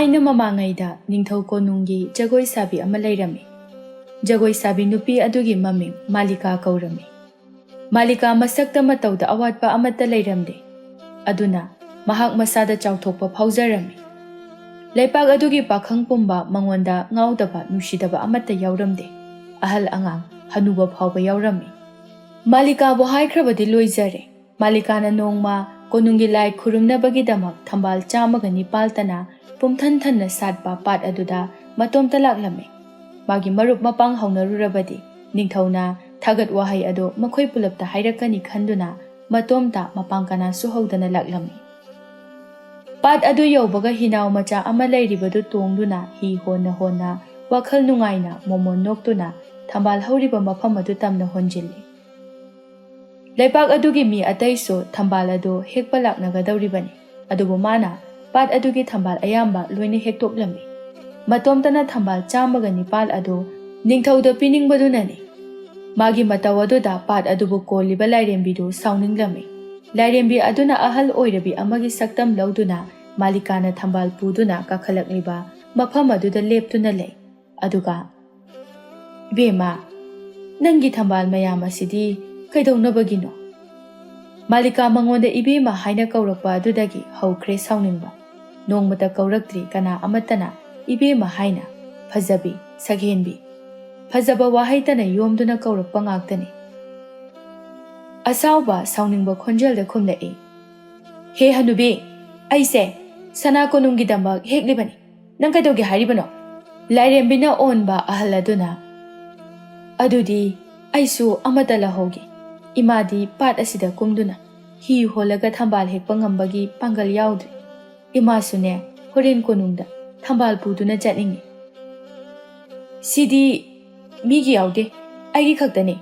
ꯊꯥꯏꯅ ꯃꯃꯥꯡꯉꯩꯗ ꯅꯤꯡꯊꯧ ꯀꯣꯅꯨꯡꯒꯤ ꯖꯒꯣꯏ ꯁꯥꯕꯤ ꯑꯃ ꯂꯩꯔꯝꯃꯤ꯫ ꯖꯒꯣꯏ ꯁꯥꯕꯤ ꯅꯨꯄꯤ ꯑꯗꯨꯒꯤ ꯃꯃꯤꯡ ꯃꯥꯂꯤꯀꯥ ꯀꯧꯔꯝꯃꯤ꯫ ꯃꯥꯂꯤꯀꯥ ꯃꯁꯛꯇ ꯃꯇꯧꯗ ꯑꯋꯥꯠꯄ ꯑꯃꯠꯇ ꯂꯩꯔꯝꯗꯦ꯫ ꯑꯗꯨꯅ ꯃꯍꯥꯛ ꯃꯁꯥꯗ ꯆꯥꯎꯊꯣꯛꯄ ꯐꯥꯎꯖꯔꯝꯃꯤ꯫ ꯂꯩꯄꯥꯛ ꯑꯗꯨꯒꯤ ꯄꯥꯈꯪ ꯄꯨꯝꯕ ꯃꯉꯣꯟꯗ ꯉꯥꯎꯗꯕ ꯅꯨꯡꯁꯤꯗꯕ ꯑꯃꯠꯇ ꯌꯥꯎꯔꯝꯗꯦ꯫ ꯑꯍꯜ ꯑꯉꯥꯡ ꯍꯅꯨꯕ ꯐꯥꯎꯕ ꯌꯥꯎꯔꯝꯃꯤ꯫ ꯃꯥꯂꯤꯀꯥꯕꯨ ꯍꯥꯏꯈ꯭ꯔꯕꯗꯤ ꯂꯣꯏꯖꯔꯦ꯫ ꯃꯥꯂꯤꯀꯥꯅ ꯅꯣꯡꯃ ꯀꯣꯅꯨꯡꯒꯤ ꯂꯥꯏ ꯈꯨꯔꯨꯝꯅꯕꯒꯤꯗꯃꯛ ꯊꯝꯕꯥꯜ 109 ꯄꯨꯝꯊꯟ ꯊꯟꯅ ꯁꯥꯠꯄ ꯄꯥꯠ ꯑꯗꯨꯗ ꯃꯇꯣꯝꯇ ꯂꯥꯛꯂꯝꯃꯤ꯫ ꯃꯥꯒꯤ ꯃꯔꯨꯞ ꯃꯄꯥꯡ ꯍꯧꯅꯔꯨꯔꯕꯗꯤ ꯅꯤꯡꯊꯧꯅ ꯊꯥꯒꯠ ꯋꯥꯍꯩ ꯑꯗꯨ ꯃꯈꯣꯏ ꯄꯨꯂꯞꯇ ꯍꯥꯏꯔꯛꯀꯅꯤ ꯈꯟꯗꯨꯅ ꯃꯇꯣꯝꯇ ꯃꯄꯥꯡ ꯀꯅꯥꯁꯨ ꯍꯧꯗꯅ ꯂꯥꯛꯂꯝꯃꯤ꯫ ꯄꯥꯠ ꯑꯗꯨ ꯌꯧꯕꯒ ꯍꯤꯅꯥꯎ ꯃꯆꯥ ꯑꯃ ꯂꯩꯔꯤꯕꯗꯨ ꯇꯣꯡꯗꯨꯅ ꯍꯤ ꯍꯣꯟꯅ ꯍꯣꯟꯅ ꯋꯥꯈꯜ ꯅꯨꯡꯉꯥꯏꯅ ꯃꯣꯃꯣꯟ ꯅꯣꯛꯇꯨꯅ ꯊꯝꯕꯥꯜ ꯍꯧꯔꯤꯕ ꯃꯐꯝ ꯑꯗꯨ ꯇꯝꯅ ꯍꯣꯟꯖꯤꯜꯂꯤ꯫ ꯂꯩꯄꯥꯛ ꯑꯗꯨꯒꯤ ꯃꯤ ꯑꯇꯩꯁꯨ ꯊꯝꯕꯥꯜ ꯑꯗꯨ ꯍꯦꯛꯄ ꯂꯥꯛꯅꯒꯗꯧꯔꯤꯕꯅꯤ꯫ ꯑꯗꯨꯕꯨ ꯃꯥꯅ ꯄꯥꯠ ꯑꯗꯨꯒꯤ ꯊꯝꯕꯥꯜ ꯑꯌꯥꯝꯕ ꯂꯣꯏꯅ ꯍꯦꯛꯇꯣꯛꯂꯝꯃꯤ꯫ ꯃꯇꯣꯝꯇꯅ ꯊꯝꯕꯥꯜ 109 ꯑꯗꯨ ꯅꯤꯡꯊꯧꯗ ꯄꯤꯅꯤꯡꯕꯗꯨꯅꯅꯤ꯫ ꯃꯥꯒꯤ ꯃꯇꯧ ꯑꯗꯨꯗ ꯄꯥꯠ ꯑꯗꯨꯕꯨ ꯀꯣꯜꯂꯤꯕ ꯂꯥꯏꯔꯦꯝꯕꯤꯗꯨ ꯁꯥꯎꯅꯤꯡꯂꯝꯃꯤ꯫ ꯂꯥꯏꯔꯦꯝꯕꯤ ꯑꯗꯨꯅ ꯑꯍꯜ ꯑꯣꯏꯔꯕꯤ ꯑꯃꯒꯤ ꯁꯛꯇꯝ ꯂꯧꯗꯨꯅ ꯃꯥꯂꯤꯀꯥꯅ ꯊꯝꯕꯥꯜ ꯄꯨꯗꯨꯅ ꯀꯥꯈꯠꯂꯛꯂꯤꯕ ꯃꯐꯝ ꯑꯗꯨꯗ ꯂꯦꯞꯇꯨꯅ ꯂꯩ꯫ ꯑꯗꯨꯒ "ꯏꯕꯦꯝꯃ, ꯅꯪꯒꯤ ꯊꯝꯕꯥꯜ ꯃꯌꯥꯝ ꯑꯁꯤꯗꯤ ꯀꯩꯗꯧꯅꯕꯒꯤꯅꯣ?" ꯃꯥꯂꯤꯀꯥ ꯃꯉꯣꯟꯗ ꯏꯕꯦꯝꯃ ꯍꯥꯏꯅ ꯀꯧꯔꯛꯄ ꯑꯗꯨꯗꯒꯤ ꯍꯧꯈ꯭ꯔꯦ ꯁꯥꯎꯅꯤꯡꯕ꯫ ꯅꯣꯡꯃꯇ ꯀꯧꯔꯛꯇ꯭ꯔꯤ ꯀꯅꯥ ꯑꯃꯠꯇꯅ ꯏꯕꯦꯝꯃ ꯍꯥꯏꯅ꯫ ꯐꯖꯕꯤ, ꯁꯛꯍꯦꯟꯕꯤ, ꯐꯖꯕ ꯋꯥꯍꯩꯇꯅ ꯌꯣꯝꯗꯨꯅ ꯀꯧꯔꯛꯄ ꯉꯥꯛꯇꯅꯤ꯫ ꯑꯁꯥꯎꯕ ꯁꯥꯎꯅꯤꯡꯕ ꯈꯣꯟꯖꯦꯜꯗ ꯈꯨꯝꯂꯛꯏ, "ꯍꯦ ꯍꯅꯨꯕꯤ, ꯑꯩꯁꯦ ꯁꯅꯥ ꯀꯣꯅꯨꯡꯒꯤꯗꯃꯛ ꯍꯦꯛꯂꯤꯕꯅꯤ꯫ ꯅꯪ ꯀꯩꯗꯧꯒꯦ ꯍꯥꯏꯔꯤꯕꯅꯣ?" ꯂꯥꯏꯔꯦꯝꯕꯤꯅ ꯑꯣꯟꯕ ꯑꯍꯜ ꯑꯗꯨꯅ, "ꯑꯗꯨꯗꯤ ꯑꯩꯁꯨ ꯑꯃꯠꯇ ꯂꯧꯍꯧꯒꯦ꯫ ꯏꯃꯥꯗꯤ ꯄꯥꯠ ꯑꯁꯤꯗ ꯀꯨꯝꯗꯨꯅ ꯍꯤ ꯍꯣꯜꯂꯒ ꯊꯝꯕꯥꯜ ꯍꯦꯛꯄ ꯉꯝꯕꯒꯤ ꯄꯥꯡꯒꯜ ꯌꯥꯎꯗ꯭ꯔꯤ꯫ ꯏꯃꯥꯁꯨꯅꯦ ꯍꯣꯔꯦꯟ ꯀꯣꯅꯨꯡꯗ ꯊꯝꯕꯥꯜ ꯄꯨꯗꯨꯅ ꯆꯠꯅꯤꯡꯉꯤ꯫ ꯁꯤꯗꯤ ꯃꯤꯒꯤ ꯌꯥꯎꯗꯦ, ꯑꯩꯒꯤ ꯈꯛꯇꯅꯤ꯫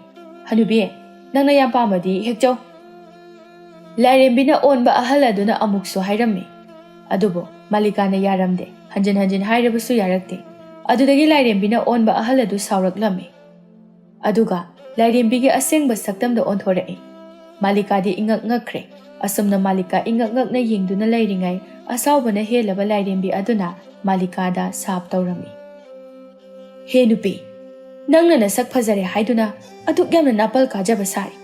ꯍꯅꯨꯕꯤ, ꯅꯪꯅ ꯌꯥꯝ ꯄꯥꯝꯃꯗꯤ ꯍꯦꯛꯆꯧ." ꯂꯥꯏꯔꯦꯝꯕꯤꯅ ꯑꯣꯟꯕ ꯑꯍꯜ ꯑꯗꯨꯅ ꯑꯃꯨꯛꯁꯨ ꯍꯥꯏꯔꯝꯃꯤ꯫ ꯑꯗꯨꯕꯨ ꯃꯥꯂꯤꯀꯥꯅ ꯌꯥꯔꯝꯗꯦ꯫ ꯍꯟꯖꯤꯟ ꯍꯟꯖꯤꯟ ꯍꯥꯏꯔꯕꯁꯨ ꯌꯥꯔꯛꯇꯦ꯫ ꯑꯗꯨꯗꯒꯤ ꯂꯥꯏꯔꯦꯝꯕꯤꯅ ꯑꯣꯟꯕ ꯑꯍꯜ ꯑꯗꯨ ꯁꯥꯎꯔꯛꯂꯝꯃꯤ꯫ ꯑꯗꯨꯒ ꯂꯥꯏꯔꯦꯝꯕꯤꯒꯤ ꯑꯁꯦꯡꯕ ꯁꯛꯇꯝꯗ ꯑꯣꯟꯊꯣꯔꯛꯏ꯫ ꯃꯥꯂꯤꯀꯥꯗꯤ ꯏꯉꯛ ꯉꯛꯈ꯭ꯔꯦ꯫ ꯑꯁꯨꯝꯅ ꯃꯥꯂꯤꯀꯥ ꯏꯉꯛ ꯉꯛꯅ ꯌꯦꯡꯗꯨꯅ ꯂꯩꯔꯤꯉꯩ ꯑꯁꯥꯎꯕꯅ ꯍꯦꯜꯂꯕ ꯂꯥꯏꯔꯦꯝꯕꯤ ꯑꯗꯨꯅ ꯃꯥꯂꯤꯀꯥꯗ ꯁꯥꯞ ꯇꯧꯔꯝꯃꯤ꯫ "ꯍꯦ ꯅꯨꯄꯤ, ꯅꯪꯅ ꯅꯁꯛ ꯐꯖꯔꯦ ꯍꯥꯏꯗꯨꯅ ꯑꯗꯨꯛ ꯌꯥꯝꯅ ꯅꯥꯄꯜ ꯀꯥꯖꯕ ꯁꯥꯔꯤ꯫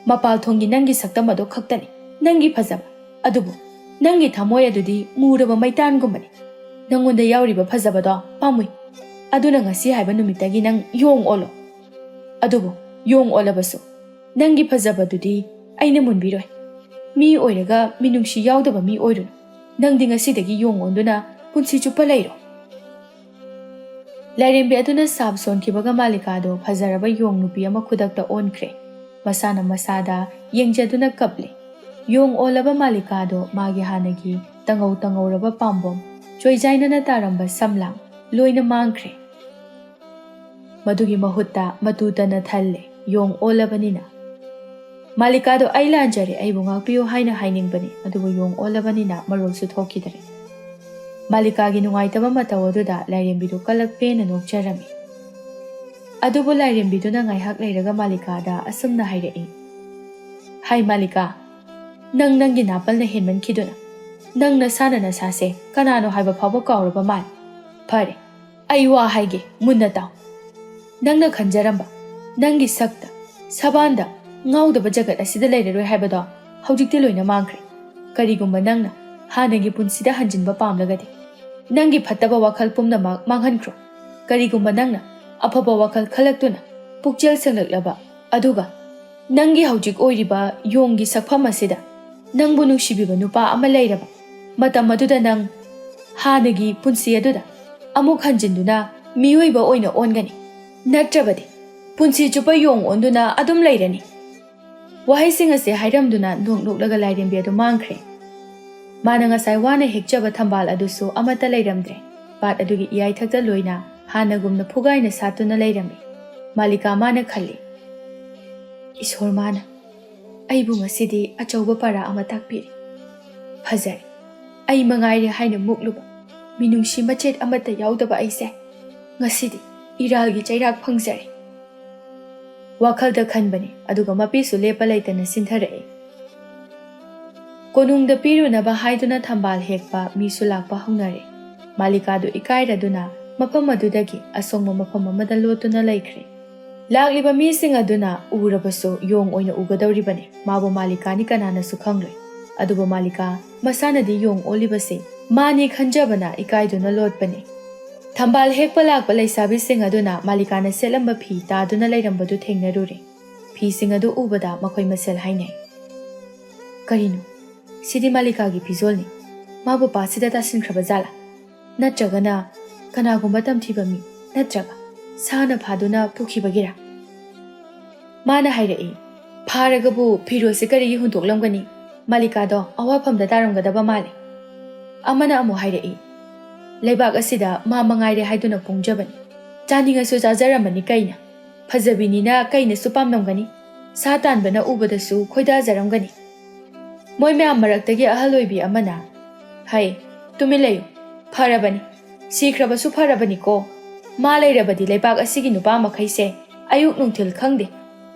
ꯃꯄꯥꯜꯊꯣꯡꯒꯤ ꯅꯪꯒꯤ ꯁꯛꯇꯝ ꯑꯗꯨ ꯈꯛꯇꯅꯤ ꯅꯪꯒꯤ ꯐꯖꯕ꯫ ꯑꯗꯨꯕꯨ ꯅꯪꯒꯤ ꯊꯃꯣꯏ ꯑꯗꯨꯗꯤ ꯃꯨꯔꯕ ꯃꯩꯇꯥꯟꯒꯨꯝꯕꯅꯤ꯫ ꯅꯪꯉꯣꯟꯗ ꯌꯥꯎꯔꯤꯕ ꯐꯖꯕꯗꯣ ꯄꯥꯝꯃꯨꯏ꯫ ꯑꯗꯨꯅ ꯉꯁꯤ ꯍꯥꯏꯕ ꯅꯨꯃꯤꯠꯇꯒꯤ ꯅꯪ ꯌꯣꯡ ꯑꯣꯜꯂꯣ꯫ ꯑꯗꯨꯕꯨ ꯌꯣꯡ ꯑꯣꯜꯂꯕꯁꯨ ꯅꯪꯒꯤ ꯐꯖꯕꯗꯨꯗꯤ ꯑꯩꯅ ꯃꯨꯟꯕꯤꯔꯣꯏ꯫ ꯃꯤ ꯑꯣꯏꯔꯒ ꯃꯤꯅꯨꯡꯁꯤ ꯌꯥꯎꯗꯕ ꯃꯤ ꯑꯣꯏꯔꯨꯅꯨ꯫ ꯅꯪꯗꯤ ꯉꯁꯤꯗꯒꯤ ꯌꯣꯡ ꯑꯣꯟꯗꯨꯅ ꯄꯨꯟꯁꯤ ꯆꯨꯞꯄ ꯂꯩꯔꯣ." ꯂꯥꯏꯔꯦꯝꯕꯤ ꯑꯗꯨꯅ ꯁꯥꯞ ꯁꯣꯟꯈꯤꯕꯒ ꯃꯥꯂꯤꯀꯥꯗꯣ ꯐꯖꯔꯕ ꯌꯣꯡ ꯅꯨꯄꯤ ꯑꯃ ꯈꯨꯗꯛꯇ ꯑꯣꯟꯈ꯭ꯔꯦ꯫ ꯃꯁꯥꯅ ꯃꯁꯥꯗ ꯌꯦꯡꯖꯗꯨꯅ ꯀꯞꯂꯤ꯫ ꯌꯣꯡ ꯑꯣꯜꯂꯕ ꯃꯥꯂꯤꯀꯥꯗꯣ ꯃꯥꯒꯤ ꯍꯥꯟꯅꯒꯤ ꯇꯉꯧ ꯇꯉꯧꯔꯕ ꯄꯥꯝꯕꯣꯝ, ꯆꯣꯏꯖꯥꯏꯅꯅ ꯇꯥꯔꯝꯕ ꯁꯝꯂꯥꯡ ꯂꯣꯏꯅ ꯃꯥꯡꯈ꯭ꯔꯦ꯫ ꯃꯗꯨꯒꯤ ꯃꯍꯨꯠꯇ ꯃꯇꯨ ꯇꯅ ꯊꯜꯂꯦ ꯌꯣꯡ ꯑꯣꯜꯂꯕꯅꯤꯅ꯫ ꯃꯥꯂꯤꯀꯥꯗꯣ "ꯑꯩ ꯂꯥꯟꯖꯔꯦ, ꯑꯩꯕꯨ ꯉꯥꯛꯄꯤꯌꯨ" ꯍꯥꯏꯅ ꯍꯥꯏꯅꯤꯡꯕꯅꯤ꯫ ꯑꯗꯨꯕꯨ ꯌꯣꯡ ꯑꯣꯜꯂꯕꯅꯤꯅ ꯃꯔꯣꯜꯁꯨ ꯊꯣꯛꯈꯤꯗ꯭ꯔꯦ꯫ ꯃꯥꯂꯤꯀꯥꯒꯤ ꯅꯨꯡꯉꯥꯏꯇꯕ ꯃꯇꯧ ꯑꯗꯨꯗ ꯂꯥꯏꯔꯦꯝꯕꯤꯗꯨ ꯀꯂꯛ ꯄꯦꯟꯅ ꯅꯣꯛꯆꯔꯝꯃꯤ꯫ ꯑꯗꯨꯕꯨ ꯂꯥꯏꯔꯦꯝꯕꯤꯗꯨꯅ ꯉꯥꯏꯍꯥꯛ ꯂꯩꯔꯒ ꯃꯥꯂꯤꯀꯥꯗ ꯑꯁꯨꯝꯅ ꯍꯥꯏꯔꯛꯏ, "ꯍꯥꯏ ꯃꯥꯂꯤꯀꯥ, ꯅꯪꯒꯤ ꯅꯥꯄꯜꯅ ꯍꯦꯟꯃꯟꯈꯤꯗꯨꯅ ꯅꯪ ꯅꯁꯥꯅ ꯅꯁꯥꯁꯦ ꯀꯅꯥꯅꯣ ꯍꯥꯏꯕ ꯐꯥꯎꯕ ꯀꯥꯎꯔꯕ ꯃꯥꯜꯂꯤ꯫ ꯐꯔꯦ, ꯑꯩ ꯋꯥ ꯍꯥꯏꯒꯦ, ꯃꯨꯟꯅ ꯇꯥꯎ꯫ ꯅꯪꯅ ꯈꯟꯖꯔꯝꯕ ꯅꯪꯒꯤ ꯁꯛꯇ, ꯁꯕꯥꯟꯗ ꯉꯥꯎꯗꯕ ꯖꯒꯠ ꯑꯁꯤꯗ ꯂꯩꯔꯔꯣꯏ ꯍꯥꯏꯕꯗꯣ ꯍꯧꯖꯤꯛꯇꯤ ꯂꯣꯏꯅ ꯃꯥꯡꯈ꯭ꯔꯦ꯫ ꯀꯔꯤꯒꯨꯝꯕ ꯅꯪꯅ ꯍꯥꯟꯅꯒꯤ ꯄꯨꯟꯁꯤꯗ ꯍꯟꯖꯤꯟꯕ ꯄꯥꯝꯂꯒꯗꯤ ꯅꯪꯒꯤ ꯐꯠꯇꯕ ꯋꯥꯈꯜ ꯄꯨꯝꯅꯃꯛ ꯃꯥꯡꯍꯟꯈ꯭ꯔꯣ꯫ ꯀꯔꯤꯒꯨꯝꯕ ꯅꯪꯅ ꯑꯐꯕ ꯋꯥꯈꯜ ꯈꯜꯂꯛꯇꯨꯅ ꯄꯨꯛꯆꯦꯜ ꯁꯦꯡꯂꯛꯂꯕ ꯑꯗꯨꯒ ꯅꯪꯒꯤ ꯍꯧꯖꯤꯛ ꯑꯣꯏꯔꯤꯕ ꯌꯣꯡꯒꯤ ꯁꯛꯐꯝ ꯑꯁꯤꯗ ꯅꯪꯕꯨ ꯅꯨꯡꯁꯤꯕꯤꯕ ꯅꯨꯄꯥ ꯑꯃ ꯂꯩꯔꯕ ꯃꯇꯝ ꯑꯗꯨꯗ ꯅꯪ ꯍꯥꯟꯅꯒꯤ ꯄꯨꯟꯁꯤ ꯑꯗꯨꯗ ꯑꯃꯨꯛ ꯍꯟꯖꯤꯟꯗꯨꯅ ꯃꯤꯑꯣꯏꯕ ꯑꯣꯏꯅ ꯑꯣꯟꯒꯅꯤ꯫ ꯅꯠꯇ꯭ꯔꯕꯗꯤ ꯄꯨꯟꯁꯤ ꯆꯨꯞꯄ ꯌꯣꯡ ꯑꯣꯟꯗꯨꯅ ꯑꯗꯨꯝ ꯂꯩꯔꯅꯤ." ꯋꯥꯍꯩꯁꯤꯡ ꯑꯁꯤ ꯍꯥꯏꯔꯝꯗꯨꯅ ꯅꯣꯛ ꯅꯣꯛꯂꯒ ꯂꯥꯏꯔꯦꯝꯕꯤ ꯑꯗꯨ ꯃꯥꯡꯈ꯭ꯔꯦ꯫ ꯃꯥꯅ ꯉꯁꯥꯏ ꯋꯥꯅ ꯍꯦꯛꯆꯕ ꯊꯝꯕꯥꯜ ꯑꯗꯨꯁꯨ ꯑꯃꯠꯇ ꯂꯩꯔꯝꯗ꯭ꯔꯦ꯫ ꯄꯥꯠ ꯑꯗꯨꯒꯤ ꯏꯌꯥꯏꯊꯛꯇ ꯂꯣꯏꯅ ꯍꯥꯟꯅꯒꯨꯝꯅ ꯐꯨꯒꯥꯏꯅ ꯁꯥꯠꯇꯨꯅ ꯂꯩꯔꯝꯃꯤ꯫ ꯃꯥꯂꯤꯀꯥ ꯃꯥꯅ ꯈꯜꯂꯤ, "ꯏꯁꯣꯔ ꯃꯥꯅ ꯑꯩꯕꯨ ꯉꯁꯤꯗꯤ ꯑꯆꯧꯕ ꯄꯔꯥ ꯑꯃ ꯇꯥꯛꯄꯤꯔꯤ꯫ ꯐꯖꯔꯦ, ꯑꯩ ꯃꯉꯥꯏꯔꯦ ꯍꯥꯏꯅ ꯃꯨꯛꯂꯨꯕ ꯃꯤꯅꯨꯡꯁꯤ ꯃꯆꯦꯠ ꯑꯃꯠꯇ ꯌꯥꯎꯗꯕ ꯑꯩꯁꯦ ꯉꯁꯤꯗꯤ ꯏꯔꯥꯜꯒꯤ ꯆꯩꯔꯥꯛ ꯐꯪꯖꯔꯦ." ꯋꯥꯈꯜꯗ ꯈꯟꯕꯅꯤ꯫ ꯑꯗꯨꯒ ꯃꯄꯤꯁꯨ ꯂꯦꯞꯄ ꯂꯩꯇꯅ ꯁꯤꯟꯊꯔꯛꯏ꯫ ꯀꯣꯅꯨꯡꯗ ꯄꯤꯔꯨꯅꯕ ꯍꯥꯏꯗꯨꯅ ꯊꯝꯕꯥꯜ ꯍꯦꯛꯄ ꯃꯤꯁꯨ ꯂꯥꯛꯄ ꯍꯧꯅꯔꯦ꯫ Malikadu ikairaduna mafam adudagi asongma mafam amada lotuna laikre. Lagliba mising aduna urabaso yong oina ugadawribane mabu Malikani kananasu khangroi. Aduba Malika masanadi yong olibase mani khanjabana ikaiduna lotpane. Thambal hekpa lakpa laisabising aduna Malikana selamba phi taduna lairambadu thengnarure. Phi sing adu ubada makhoi masel hainai. Karino sidi Malikagi phizolni mabu pasida tasinkhra jala natragana kanagumba tamthiba mi natraga sana phaduna pukhibagira mana hairei pharagabu phirosi kari hundoklamgani Malikado awafamda taramgadaba male amana amu hairei leibak asida ma mangaire haiduna pungjabani chaningasu chajaramani kaina phajabinina kaina su pamnamgani satanbana ubadasu khoida jaramgani moi myam maraktagi ahaloibi amana hai tumilayu pharabani sikhrabasu pharabani ko ma leirabadi leibak asigi nupa makhaise ayuk nungthil khangde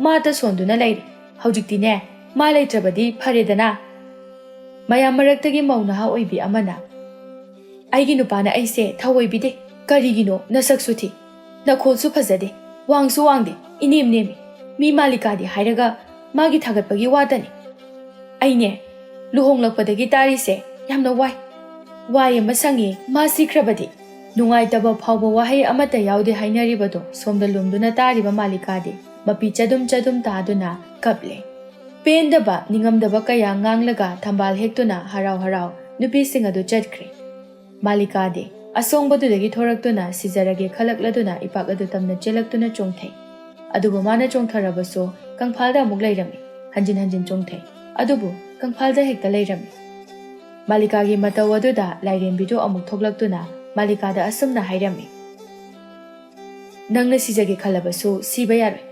ma ta sonduna leire haujikti ne ma leitrabadi pharedana mayam maraktagi mauna ha oibi amana aigi nupana aise thawoibide karigino nasaksuthi nakholsu phajade wangsu wangde inim nemi mi Malikadi hairaga magi thagatpagi wadani aine luhonglakpadagi tarise yamna wai ama sangi ma sikrabadi nungai taba phawba wahai amata yaude hainaribado somda lumduna tariba Malikadi mapi chadum taduna kaple pendaba ningamdaba kaya nganglaga thambal hektuna harau nupi singadu chatkre Malikadi asongbadudagi thoraktuna sijarage khalakladuna ipagadu tamna chelaktuna chongthai adubu mana chongtharabaso kangphalda amuk lairami hanjin chongthai adubu kangphalda hekta lairami Malikagi mataw aduda lairembido amuk thoklaktuna Malikada asumna hairami nangna sijage khalabasu siba yaroi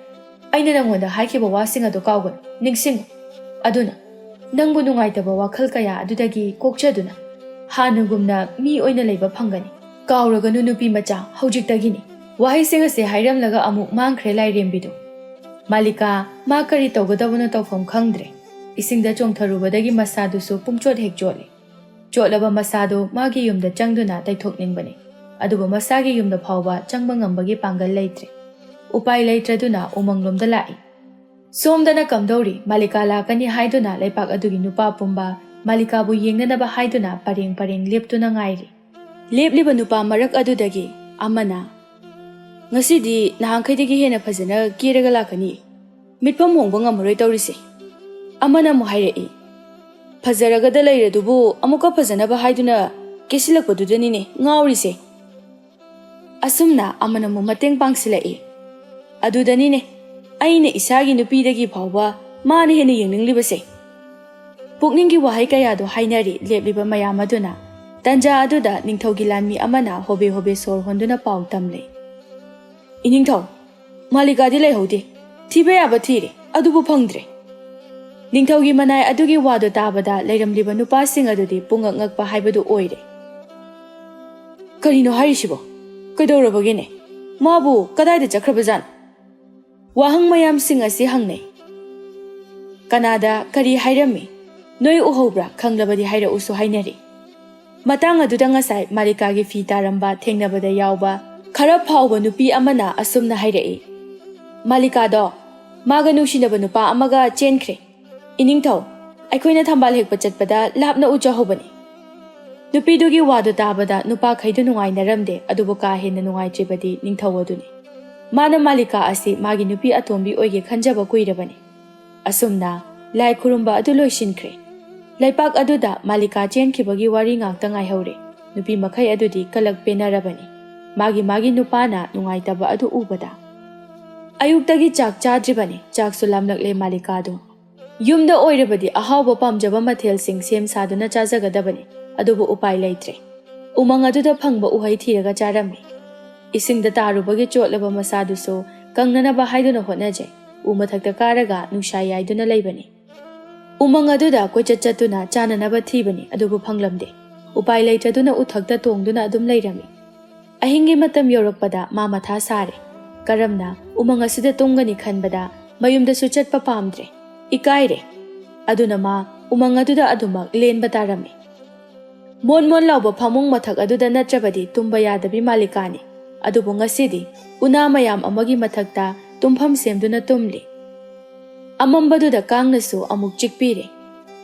aina nangonda haikiba wasing adu kawgon ningsing aduna nangbu nungaitaba wakhal kaya adudagi kokchaduna hanugumna mi oina leiba phangani kawraganu nupi macha haujiktagini wahai singa se hairamlaga amuk mangkhre lairembido Malika ma kari tawgadabuna tawfam khangdre isingda chongtharubadagi masadusu pumchot hekjole chotlaba masado magi yumda changduna taithokningbani aduba masagi yumda phawba changba ngambagi pangal leitre upai leitraduna umanglomda lai somdana kamdori Malika lakani haiduna leipak adugi nupa pumba Malika bu yengnanaba haiduna pareng leptuna ngairi lepliba nupa marak adudagi amana ngasidi nahangkhaidagi hena phajana kiraga lakani mitpam hongba ngamroi tawrise amana mu hairei phajaraga leiradubu amuka phajanaba haiduna kesilakpadudanine ngaurise asumna amana mu mateng pangsilai adudanine aina isagi nupidagi phawba mane hena yengnglibase pukninggi wahai kayado hainari lepliba mayam aduna tanja aduda ningthaugi lanmi amana hobe sor honduna paw tamle iningthau Malikadi leihode thiba yaba thire adubu phangdre ningthaugi manai adugi wado tabada leiramliba nupasing adudi pungak ngakpa haibadu oire karino harishibo kaidorabagine mabu kadaida chakrabajana wahang mayam sing asi hangnai kanada kari hairami noi uhobra khanglabadi haira usu hainari matang aduda ngasai Malikagi fi taramba thengnabada yawba khara phawba nupi amana asumna hairei Malikado maga nungsinaba nupa amaga chenkhre iningthau aikoina thambal hekpa chatpada lapna ucha hobani nupidugi wadu tabada nupa khaidu nungai naramde adubu ka henna nungai chebadi ningthau aduni mana Malika asi magi nupi atombi oige khanjaba kuirabani asumna lai khurumba adu loisinkhre laipak aduda Malika chenkhibagi wari ngakta ngai hore nupi makhai adudi kalak penarabani magi nupana nungai taba adu ubada ayuktagi chak chadribani chak sulamlakle Malikado yumda oirabadi ahawba pamjaba mathel sing sem saduna chajagadabani adubu upai leitre umang aduda phangba uhai thiraga charami isingda tarubagi chotlaba masaduso kangnanaba haiduna hotnaje umathakta karaga nungsa yaiduna leibani umang aduda koichatchatuna chananaba thibani adubu phanglamde upai leitraduna uthakta tongduna adum leirami ahingi matam yorakpada ma matha sare karamna umang asida tongani khanbada mayumda su chatpa pamdre ikaire aduna ma umang aduda adumak len batarami ꯃꯣꯟ ꯃꯣꯟ ꯂꯥꯎꯕ ꯐꯃꯨꯡ ꯃꯊꯛ ꯑꯗꯨꯗ ꯅꯠꯇ꯭ꯔꯕꯗꯤ ꯇꯨꯝꯕ ꯌꯥꯗꯕꯤ ꯃꯥꯂꯤꯀꯥꯅꯤ꯫ ꯑꯗꯨꯕꯨ ꯉꯁꯤꯗꯤ ꯎꯅꯥ ꯃꯌꯥꯝ ꯑꯃꯒꯤ ꯃꯊꯛꯇ ꯇꯨꯝꯐꯝ ꯁꯦꯝꯗꯨꯅ ꯇꯨꯝꯂꯤ꯫ ꯑꯃꯝꯕꯗꯨꯗ ꯀꯥꯡꯅꯁꯨ ꯑꯃꯨꯛ ꯆꯤꯛꯄꯤꯔꯦ꯫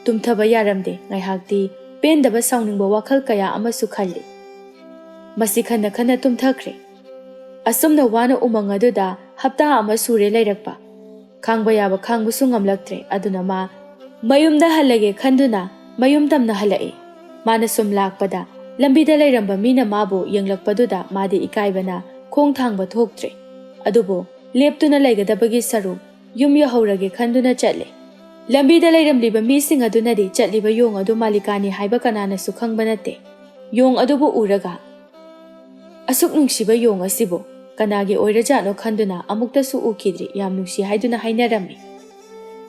ꯇꯨꯝꯊꯕ ꯌꯥꯔꯝꯗꯦ꯫ ꯉꯥꯏꯍꯥꯛꯇꯤ ꯄꯦꯟꯗꯕ ꯁꯥꯎꯅꯤꯡꯕ ꯋꯥꯈꯜ ꯀꯌꯥ ꯑꯃꯁꯨ ꯈꯜꯂꯤ꯫ ꯃꯁꯤ ꯈꯟꯅ ꯈꯟꯅ ꯇꯨꯝꯊꯈ꯭ꯔꯦ꯫ ꯑꯁꯨꯝꯅ ꯋꯥꯅ ꯎꯃꯪ ꯑꯗꯨꯗ ꯍꯞꯇꯥ ꯑꯃ ꯁꯨꯔꯦ ꯂꯩꯔꯛꯄ꯫ ꯈꯥꯡꯕ ꯌꯥꯕ ꯈꯥꯡꯕꯁꯨ ꯉꯝꯂꯛꯇ꯭ꯔꯦ꯫ ꯑꯗꯨꯅ ꯃꯥ ꯃꯌꯨꯝꯗ ꯍꯜꯂꯒꯦ ꯈꯟꯗꯨꯅ ꯃꯌꯨꯝ ꯇꯝꯅ ꯍꯜꯂꯛꯏ꯫ ꯃꯥꯅ ꯁꯨꯝ ꯂꯥꯛꯄꯗ ꯂꯝꯕꯤꯗ ꯂꯩꯔꯝꯕ ꯃꯤꯅ ꯃꯥꯕꯨ ꯌꯦꯡꯂꯛꯄꯗꯨꯗ ꯃꯥꯗꯤ ꯏꯀꯥꯏꯕꯅ ꯈꯣꯡ ꯊꯥꯡꯕ ꯊꯣꯛꯇ꯭ꯔꯦ꯫ ꯑꯗꯨꯕꯨ ꯂꯦꯞꯇꯨꯅ ꯂꯩꯒꯗꯕꯒꯤ ꯁꯔꯨꯛ ꯌꯨꯝ ꯌꯧꯍꯧꯔꯒꯦ ꯈꯟꯗꯨꯅ ꯆꯠꯂꯦ꯫ ꯂꯝꯕꯤꯗ ꯂꯩꯔꯝꯂꯤꯕ ꯃꯤꯁꯤꯡ ꯑꯗꯨꯅꯗꯤ ꯆꯠꯂꯤꯕ ꯌꯣꯡ ꯑꯗꯨ ꯃꯥꯂꯤꯀꯥꯅꯤ ꯍꯥꯏꯕ ꯀꯅꯥꯅꯁꯨ ꯈꯪꯕ ꯅꯠꯇꯦ꯫ ꯌꯣꯡ ꯑꯗꯨꯕꯨ ꯎꯔꯒ ꯑꯁꯨꯛ ꯅꯨꯡꯁꯤꯕ ꯌꯣꯡ ꯑꯁꯤꯕꯨ ꯀꯅꯥꯒꯤ ꯑꯣꯏꯔꯖꯥꯠꯅꯣ ꯈꯟꯗꯨꯅ ꯑꯃꯨꯛꯇꯁꯨ ꯎꯈꯤꯗ꯭ꯔꯤ, ꯌꯥꯝ ꯅꯨꯡꯁꯤ ꯍꯥꯏꯗꯨꯅ ꯍꯥꯏꯅꯔꯝꯃꯤ꯫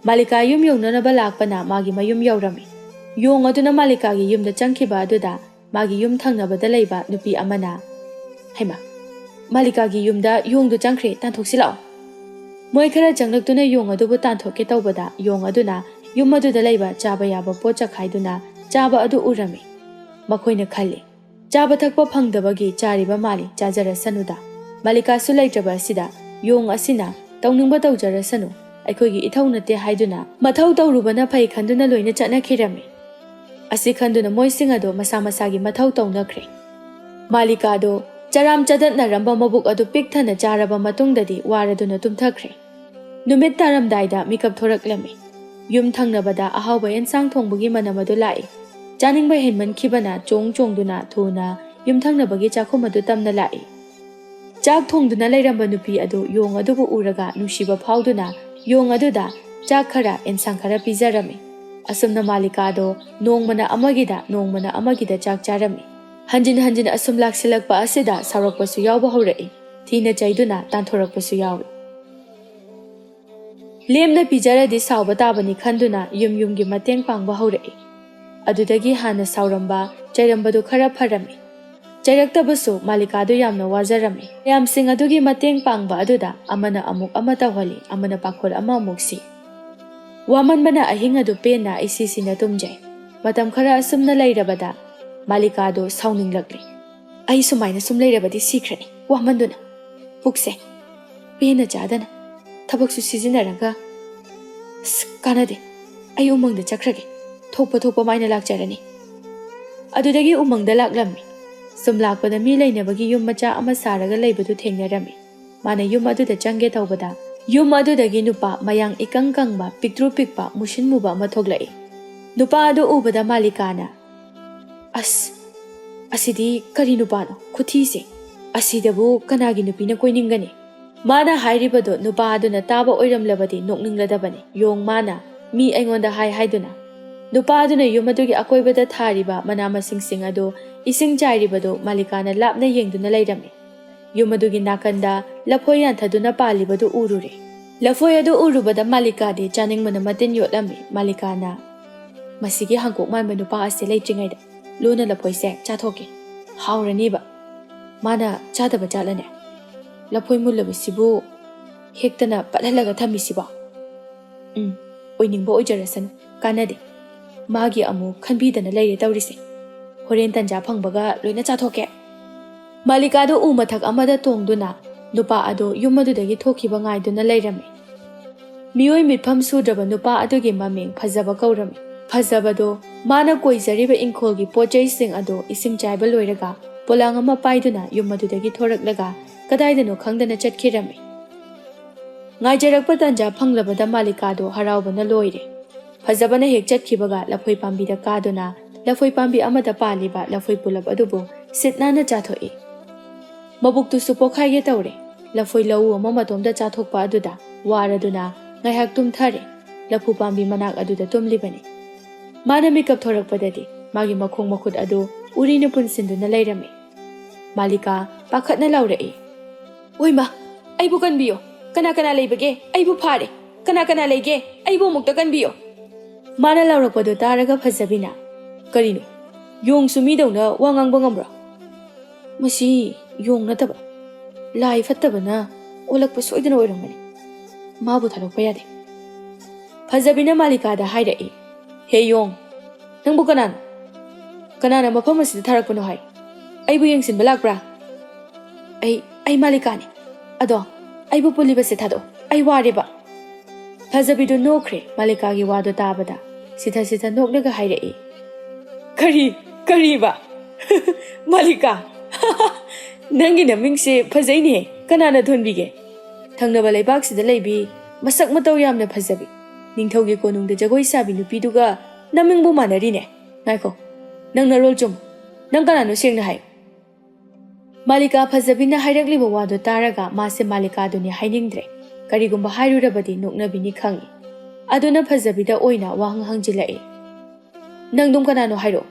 ꯃꯥꯂꯤꯀꯥ ꯌꯨꯝ ꯌꯧꯅꯅꯕ ꯂꯥꯛꯄꯅ ꯃꯥꯒꯤ ꯃꯌꯨꯝ ꯌꯧꯔꯝꯃꯤ꯫ ꯌꯣꯡ ꯑꯗꯨꯅ ꯃꯥꯂꯤꯀꯥꯒꯤ ꯌꯨꯝꯗ ꯆꯪꯈꯤꯕ ꯑꯗꯨꯗ ꯃꯥꯒꯤ ꯌꯨꯝ ꯊꯪꯅꯕꯗ ꯂꯩꯕ ꯅꯨꯄꯤ ꯑꯃꯅ "ꯍꯩꯃꯥ, ꯃꯥꯂꯤꯀꯥꯒꯤ ꯌꯨꯝꯗ ꯌꯣꯡꯗꯨ ꯆꯪꯈ꯭ꯔꯦ, ꯇꯥꯟꯊꯣꯛꯁꯤ ꯂꯥꯛꯑꯣ"꯫ ꯃꯣꯏ ꯈꯔ ꯆꯪꯂꯛꯇꯨꯅ ꯌꯣꯡ ꯑꯗꯨꯕꯨ ꯇꯥꯟꯊꯣꯛꯀꯦ ꯇꯧꯕꯗ ꯌꯣꯡ ꯑꯗꯨꯅ ꯌꯨꯝ ꯑꯗꯨꯗ ꯂꯩꯕ ꯆꯥꯕ ꯌꯥꯕ ꯄꯣꯠ ꯆꯈꯥꯏꯗꯨꯅ ꯆꯥꯕ ꯑꯗꯨ ꯎꯔꯝꯃꯤ꯫ ꯃꯈꯣꯏꯅ ꯈꯜꯂꯤ, ꯆꯥꯕ ꯊꯛꯄ ꯐꯪꯗꯕꯒꯤ ꯆꯥꯔꯤꯕ ꯃꯥꯜꯂꯤ, ꯆꯥꯖꯔꯁꯅꯨꯗ꯫ ꯃꯥꯂꯤꯀꯥꯁꯨ ꯂꯩꯇ꯭ꯔꯕ ꯑꯁꯤꯗ ꯌꯣꯡ ꯑꯁꯤꯅ ꯇꯧꯅꯤꯡꯕ ꯇꯧꯖꯔꯁꯅꯨ, ꯑꯩꯈꯣꯏꯒꯤ ꯏꯊꯧ ꯅꯠꯇꯦ ꯍꯥꯏꯗꯨꯅ ꯃꯊꯧ ꯇꯧꯔꯨꯕꯅ ꯐꯩ ꯈꯟꯗꯨꯅ ꯂꯣꯏꯅ ꯆꯠꯅꯈꯤꯔꯝꯃꯤ꯫ ꯑꯁꯤ ꯈꯟꯗꯨꯅ ꯃꯣꯏꯁꯤꯡ ꯑꯗꯨ ꯃꯁꯥ ꯃꯁꯥꯒꯤ ꯃꯊꯧ ꯇꯧꯅꯈ꯭ꯔꯦ꯫ ꯃꯥꯂꯤꯀꯥꯗꯣ ꯆꯔꯥꯝ ꯆꯗꯠꯅꯔꯝꯕ ꯃꯕꯨꯛ ꯑꯗꯨ ꯄꯤꯛ ꯊꯟꯅ ꯆꯥꯔꯕ ꯃꯇꯨꯡꯗꯗꯤ ꯋꯥꯔꯗꯨꯅ ꯇꯨꯝꯊꯈ꯭ꯔꯦ꯫ ꯅꯨꯃꯤꯠ ꯇꯥꯔꯝꯗꯥꯏꯗ ꯃꯤꯀꯞ ꯊꯣꯔꯛꯂꯝꯃꯤ꯫ ꯌꯨꯝ ꯊꯪꯅꯕꯗ ꯑꯍꯥꯎꯕ ꯑꯦꯟꯁꯥꯡ ꯊꯣꯡꯕꯒꯤ ꯃꯅꯝ ꯑꯗꯨ ꯂꯥꯛꯏ꯫ ꯆꯥꯅꯤꯡꯕ ꯍꯦꯟꯃꯟꯈꯤꯕꯅ ꯆꯣꯡ ꯆꯣꯡꯗꯨꯅ ꯊꯨꯅ ꯌꯨꯝꯊꯪꯅꯕꯒꯤ ꯆꯥꯛꯈꯨꯝ ꯑꯗꯨ ꯇꯝꯅ ꯂꯥꯛꯏ꯫ ꯆꯥꯛ ꯊꯣꯡꯗꯨꯅ ꯂꯩꯔꯝꯕ ꯅꯨꯄꯤ ꯑꯗꯨ ꯌꯣꯡ ꯑꯗꯨꯕꯨ ꯎꯔꯒ ꯅꯨꯡꯁꯤꯕ ꯐꯥꯎꯗꯨꯅ ꯌꯣꯡ ꯑꯗꯨꯗ ꯆꯥꯛ ꯈꯔ ꯑꯦꯟꯁꯥꯡ ꯈꯔ ꯄꯤꯖꯔꯝꯃꯤ꯫ ꯑꯁꯨꯝꯅ ꯃꯥꯂꯤꯀꯥꯗꯣ ꯅꯣꯡꯃꯅ ꯑꯃꯒꯤꯗ ꯆꯥꯛ ꯆꯥꯔꯝꯃꯤ꯫ ꯍꯟꯖꯤꯟ ꯍꯟꯖꯤꯟ ꯑꯁꯨꯝ ꯂꯥꯛꯁꯤꯜꯂꯛꯄ ꯑꯁꯤꯗ ꯁꯥꯎꯔꯛꯄꯁꯨ ꯌꯥꯎꯕ ꯍꯧꯔꯛꯏ꯫ ꯊꯤꯅ ꯆꯩꯗꯨꯅ ꯇꯥꯟꯊꯣꯔꯛꯄꯁꯨ ꯌꯥꯎꯏ꯫ ꯂꯦꯝꯅ ꯄꯤꯖꯔꯗꯤ ꯁꯥꯎꯕ ꯇꯥꯕꯅꯤ ꯈꯟꯗꯨꯅ ꯌꯨꯝꯒꯤ ꯃꯇꯦꯡ ꯄꯥꯡꯕ ꯍꯧꯔꯛꯏ꯫ ꯑꯗꯨꯗꯒꯤ ꯍꯥꯟꯅ ꯁꯥꯎꯔꯝꯕ ꯆꯩꯔꯝꯕꯗꯨ ꯈꯔ ꯐꯔꯝꯃꯤ꯫ ꯆꯩꯔꯛꯇꯕꯁꯨ ꯃꯥꯂꯤꯀꯥꯗꯨ ꯌꯥꯝꯅ ꯋꯥꯖꯔꯝꯃꯤ꯫ ꯃꯌꯥꯝꯁꯤꯡ ꯑꯗꯨꯒꯤ ꯃꯇꯦꯡ ꯄꯥꯡꯕ ꯑꯗꯨꯗ ꯑꯃꯅ ꯑꯃꯨꯛ ꯑꯃ ꯇꯧꯍꯜꯂꯤ, ꯑꯃꯅ ꯄꯥꯈꯣꯜ ꯑꯃ ꯑꯃꯨꯛ ꯁꯤ꯫ ꯋꯥꯃꯟꯕꯅ ꯑꯍꯤꯡ ꯑꯗꯨ ꯄꯦꯟꯅ ꯏꯁꯤꯁꯤꯅ ꯇꯨꯝꯖꯩ꯫ ꯃꯇꯝ ꯈꯔ ꯑꯁꯨꯝꯅ ꯂꯩꯔꯕꯗ ꯃꯥꯂꯤꯀꯥꯗꯣ ꯁꯥꯎꯅꯤꯡꯂꯛꯂꯤ꯫ ꯑꯩ ꯁꯨꯃꯥꯏꯅ ꯁꯨꯝ ꯂꯩꯔꯕꯗꯤ ꯁꯤꯈ꯭ꯔꯅꯤ, ꯋꯥꯃꯟꯗꯨꯅ ꯄꯨꯛꯁꯦ ꯄꯦꯟꯅ ꯆꯥꯗꯅ ꯊꯕꯛꯁꯨ ꯁꯤꯖꯤꯟꯅꯔꯒ ꯀꯥꯟꯅꯗꯦ, ꯑꯩ ꯎꯃꯪꯗ ꯆꯠꯈ꯭ꯔꯒꯦ, ꯊꯣꯛꯄ ꯃꯥꯏꯅ ꯂꯥꯛꯆꯔꯅꯤ꯫ ꯑꯗꯨꯗꯒꯤ ꯎꯃꯪꯗ ꯂꯥꯛꯂꯝꯃꯤ꯫ ꯁꯨꯝ ꯂꯥꯛꯄꯗ ꯃꯤ ꯂꯩꯅꯕꯒꯤ ꯌꯨꯝ ꯃꯆꯥ ꯑꯃ ꯁꯥꯔꯒ ꯂꯩꯕꯗꯨ ꯊꯦꯡꯅꯔꯝꯃꯤ꯫ ꯃꯥꯅ ꯌꯨꯝ ꯑꯗꯨꯗ ꯆꯪꯒꯦ ꯇꯧꯕꯗ ꯌꯨꯝ ꯑꯗꯨꯗꯒꯤ ꯅꯨꯄꯥ ꯃꯌꯥꯡ ꯏꯀꯪ ꯀꯪꯕ ꯄꯤꯛꯇ꯭ꯔꯨ ꯄꯤꯛꯄ ꯃꯨꯁꯤꯟ ꯃꯨꯕ ꯑꯃ ꯊꯣꯛꯂꯛꯏ꯫ ꯅꯨꯄꯥ ꯑꯗꯨ ꯎꯕꯗ ꯃꯥꯂꯤꯀꯥꯅ ꯑꯁꯤꯗꯤ ꯀꯔꯤ ꯅꯨꯄꯥꯅꯣ, ꯈꯨꯊꯤꯁꯦ, ꯑꯁꯤꯗꯕꯨ ꯀꯅꯥꯒꯤ ꯅꯨꯄꯤꯅ ꯀꯣꯏꯅꯤꯡꯒꯅꯤ? ꯃꯥꯅ ꯍꯥꯏꯔꯤꯕꯗꯣ ꯅꯨꯄꯥ ꯑꯗꯨꯅ ꯇꯥꯕ ꯑꯣꯏꯔꯝꯂꯕꯗꯤ ꯅꯣꯛꯅꯤꯡꯂꯗꯕꯅꯤ꯫ ꯌꯣꯡ ꯃꯥꯅ ꯃꯤ ꯑꯩꯉꯣꯟꯗ ꯍꯥꯏꯗꯨꯅ ꯅꯨꯄꯥ ꯑꯗꯨꯅ ꯌꯨꯝ ꯑꯗꯨꯒꯤ ꯑꯀꯣꯏꯕꯗ ꯊꯥꯔꯤꯕ ꯃꯅꯥ ꯃꯁꯤꯡꯁꯤꯡ ꯑꯗꯨ ꯏꯁꯤꯡ ꯆꯥꯏꯔꯤꯕꯗꯨ ꯃꯥꯂꯤꯀꯥꯅ ꯂꯥꯞꯅ ꯌꯦꯡꯗꯨꯅ ꯂꯩꯔꯝꯃꯤ꯫ ꯌꯨꯝ ꯑꯗꯨꯒꯤ ꯅꯥꯀꯟꯗ ꯂꯐꯣꯏ ꯌꯥꯟꯊꯗꯨꯅ ꯄꯥꯜꯂꯤꯕꯗꯨ ꯎꯔꯨꯔꯦ꯫ ꯂꯐꯣꯏ ꯑꯗꯨ ꯎꯔꯨꯕꯗ ꯃꯥꯂꯤꯀꯥꯗꯤ ꯆꯥꯅꯤꯡꯕꯅ ꯃꯇꯤꯟ ꯌꯣꯠꯂꯝꯃꯤ꯫ ꯃꯥꯂꯤꯀꯥꯅ ꯃꯁꯤꯒꯤ ꯍꯥꯡꯀꯣꯛ ꯃꯥꯟꯕ ꯅꯨꯄꯥ ꯑꯁꯤ ꯂꯩꯇ꯭ꯔꯤꯉꯩꯗ ꯂꯨꯅ ꯂꯐꯣꯏꯁꯦ ꯆꯥꯊꯣꯛꯀꯦ, ꯍꯥꯎꯔꯅꯤꯕ꯫ ꯃꯥꯅ ꯆꯥꯗꯕ ꯖꯥꯠꯂꯅꯦ? ꯂꯐꯣꯏ ꯃꯨꯜꯂꯕꯁꯤꯕꯨ ꯍꯦꯛꯇꯅ ꯄꯠꯍꯜꯂꯒ ꯊꯝꯃꯤꯁꯤꯕꯣ? ꯑꯣꯏꯅꯤꯡꯕ ꯑꯣꯏꯖꯔꯁꯅꯨ, ꯀꯥꯟꯅꯗꯦ, ꯃꯥꯒꯤ ꯑꯃꯨꯛ ꯈꯟꯕꯤꯗꯅ ꯂꯩꯔꯦ ꯇꯧꯔꯤꯁꯦ꯫ ꯍꯣꯔꯦꯟ ꯇꯟꯖꯥ ꯐꯪꯕꯒ ꯂꯣꯏꯅ ꯆꯥꯊꯣꯛꯀꯦ꯫ ꯃꯥꯂꯤꯀꯥꯗꯨ ꯎ ꯃꯊꯛ ꯑꯃꯗ ꯇꯣꯡꯗꯨꯅ ꯅꯨꯄꯥ ꯑꯗꯨ ꯌꯨꯝ ꯑꯗꯨꯗꯒꯤ ꯊꯣꯛꯈꯤꯕ ꯉꯥꯏꯗꯨꯅ ꯂꯩꯔꯝꯃꯤ꯫ ꯃꯤꯑꯣꯏ ꯃꯤꯠꯐꯝ ꯁꯨꯗ꯭ꯔꯕ ꯅꯨꯄꯥ ꯑꯗꯨꯒꯤ ꯃꯃꯤꯡ ꯐꯖꯕ ꯀꯧꯔꯝꯃꯤ꯫ ꯐꯖꯕꯗꯣ ꯃꯥꯅ ꯀꯣꯏꯖꯔꯤꯕ ꯏꯪꯈꯣꯜꯒꯤ ꯄꯣꯠꯆꯩꯁꯤꯡ ꯑꯗꯨ ꯏꯁꯤꯡ ꯆꯥꯏꯕ ꯂꯣꯏꯔꯒ ꯄꯣꯂꯥꯡ ꯑꯃ ꯄꯥꯏꯗꯨꯅ ꯌꯨꯝ ꯑꯗꯨꯗꯒꯤ ꯊꯣꯔꯛꯂꯒ ꯀꯗꯥꯏꯗꯅꯣ ꯈꯪꯗꯅ ꯆꯠꯈꯤꯔꯝꯃꯤ꯫ ꯉꯥꯏꯖꯔꯛꯄ ꯇꯟꯖꯥ ꯐꯪꯂꯕꯗ ꯃꯥꯂꯤꯀꯥꯗꯣ ꯍꯔꯥꯎꯕꯅ ꯂꯣꯏꯔꯦ꯫ ꯐꯖꯕꯅ ꯍꯦꯛ ꯆꯠꯈꯤꯕꯒ ꯂꯐꯣꯏ ꯄꯥꯝꯕꯤꯗ ꯀꯥꯗꯨꯅ ꯂꯐꯣꯏ ꯄꯥꯝꯕꯤ ꯑꯃꯗ ꯄꯥꯜꯂꯤꯕ ꯂꯐꯣꯏ ꯄꯨꯂꯞ ꯑꯗꯨꯕꯨ ꯁꯤꯠ ꯅꯥꯟꯅ ꯆꯥꯊꯣꯛꯏ꯫ ꯃꯕꯨꯛꯇꯨꯁꯨ ꯄꯣꯛꯈꯥꯏꯒꯦ ꯇꯧꯔꯦ꯫ ꯂꯐꯣꯏ ꯂꯧꯎ ꯑꯃ ꯃꯇꯣꯝꯗ ꯆꯥꯊꯣꯛꯄ ꯑꯗꯨꯗ ꯋꯥꯔꯗꯨꯅ ꯉꯥꯏꯍꯥꯛ ꯇꯨꯝꯊꯔꯦ꯫ ꯂꯐꯨ ꯄꯥꯝꯕꯤ ꯃꯅꯥꯛ ꯑꯗꯨꯗ ꯇꯨꯝꯂꯤꯕꯅꯤ꯫ ꯃꯥꯅ ꯃꯤꯀꯞ ꯊꯣꯔꯛꯄꯗꯗꯤ ꯃꯥꯒꯤ ꯃꯈꯣꯡ ꯃꯈꯨꯠ ꯑꯗꯨ ꯎꯔꯤꯅ ꯄꯨꯟꯁꯤꯟꯗꯨꯅ ꯂꯩꯔꯝꯃꯤ꯫ ꯃꯥꯂꯤꯀꯥ ꯄꯥꯈꯠꯅ ꯂꯥꯎꯔꯛꯏ, "ꯑꯣꯏꯃꯥ, ꯑꯩꯕꯨ ꯀꯟꯕꯤꯌꯣ! ꯀꯅꯥ ꯂꯩꯕꯒꯦ? ꯑꯩꯕꯨ ꯐꯥꯔꯦ! ꯀꯅꯥ ꯂꯩꯒꯦ? ꯑꯩꯕꯨ ꯑꯃꯨꯛꯇ ꯀꯟꯕꯤꯌꯣ!" ꯃꯥꯅ ꯂꯥꯎꯔꯛꯄꯗꯨ ꯇꯥꯔꯒ ꯐꯖꯕꯤꯅ, "ꯀꯔꯤꯅꯣ? ꯌꯣꯡꯁꯨ ꯃꯤꯗꯧꯅ ꯋꯥ ꯉꯥꯡꯕ ꯉꯝꯕ꯭ꯔꯣ? ꯃꯁꯤ ꯌꯣꯡ ꯅꯠꯇꯕ ꯂꯥꯏ ꯐꯠꯇꯕꯅ ꯑꯣꯜꯂꯛꯄ ꯁꯣꯏꯗꯅ ꯑꯣꯏꯔꯝꯒꯅꯤ꯫ ꯃꯥꯕꯨ ꯊꯥꯗꯣꯛꯄ ꯌꯥꯗꯦ." ꯐꯖꯕꯤꯅ ꯃꯥꯂꯤꯀꯥꯗ ꯍꯥꯏꯔꯛꯏ, "ꯍꯦ ꯌꯣꯡ, ꯅꯪꯕꯨ ꯀꯅꯥꯅꯣ? ꯀꯅꯥꯅ ꯃꯐꯝ ꯑꯁꯤꯗ ꯊꯥꯔꯛꯄꯅꯣ ꯍꯥꯏ? ꯑꯩꯕꯨ ꯌꯦꯡꯁꯤꯟꯕ ꯂꯥꯛꯄ꯭ꯔꯥ? ꯑꯩ ꯃꯥꯂꯤꯀꯥꯅꯤ. ꯑꯗꯣ ꯑꯩꯕꯨ ꯄꯨꯜꯂꯤꯕꯁꯦ ꯊꯥꯗꯣꯛꯑꯣ. ꯑꯩ ꯋꯥꯔꯦꯕ. ꯐꯖꯕꯤꯗꯨ ꯅꯣꯛꯈ꯭ꯔꯦ ꯃꯥꯂꯤꯀꯥꯒꯤ ꯋꯥꯗꯣ ꯇꯥꯕꯗ. ꯁꯤꯊ ꯅꯣꯛꯂꯒ ꯍꯥꯏꯔꯛꯏ. ꯀꯔꯤꯕ? ꯃꯥꯂꯤꯀꯥ, ꯅꯪꯒꯤ ꯅꯃꯤꯡꯁꯦ ꯐꯖꯩꯅꯦ. ꯀꯅꯥꯅ ꯊꯣꯟꯕꯤꯒꯦ? ꯊꯪꯅꯕ ꯂꯩꯕꯥꯛꯁꯤꯗ ꯂꯩꯕꯤ ꯃꯁꯛ ꯃꯇꯧ ꯌꯥꯝꯅ ꯐꯖꯕꯤ ꯅꯤꯡꯊꯧꯒꯤ ꯀꯣꯅꯨꯡꯗ ꯖꯒꯣꯏ ꯁꯥꯕꯤ ꯅꯨꯄꯤꯗꯨꯒ ꯅꯃꯤꯡꯕꯨ ꯃꯥꯟꯅꯔꯤꯅꯦ. ꯉꯥꯏꯈꯣ, ꯅꯪ ꯅꯔꯣꯜ ꯆꯨꯝꯃꯨ. ꯅꯪ ꯀꯅꯥꯅꯣ ꯁꯦꯡꯅ ꯍꯥꯏꯌꯨ. ꯃꯥꯂꯤꯀꯥ ꯐꯖꯕꯤꯅ ꯍꯥꯏꯔꯛꯂꯤꯕ ꯋꯥꯗꯣ ꯇꯥꯔꯒ ꯃꯥꯁꯦ ꯃꯥꯂꯤꯀꯥꯗꯨꯅꯤ ꯍꯥꯏꯅꯤꯡꯗ꯭ꯔꯦ. ꯀꯔꯤꯒꯨꯝꯕ ꯍꯥꯏꯔꯨꯔꯕꯗꯤ ꯅꯣꯛꯅꯕꯤꯅꯤ ꯈꯪꯏ. ꯑꯗꯨꯅ ꯐꯖꯕꯤꯗ ꯑꯣꯏꯅ ꯋꯥꯍꯪ ꯍꯪꯖꯤꯜꯂꯛꯏ. ꯅꯪꯗꯨꯝ ꯀꯅꯥꯅꯣ ꯍꯥꯏꯔꯛꯑꯣ.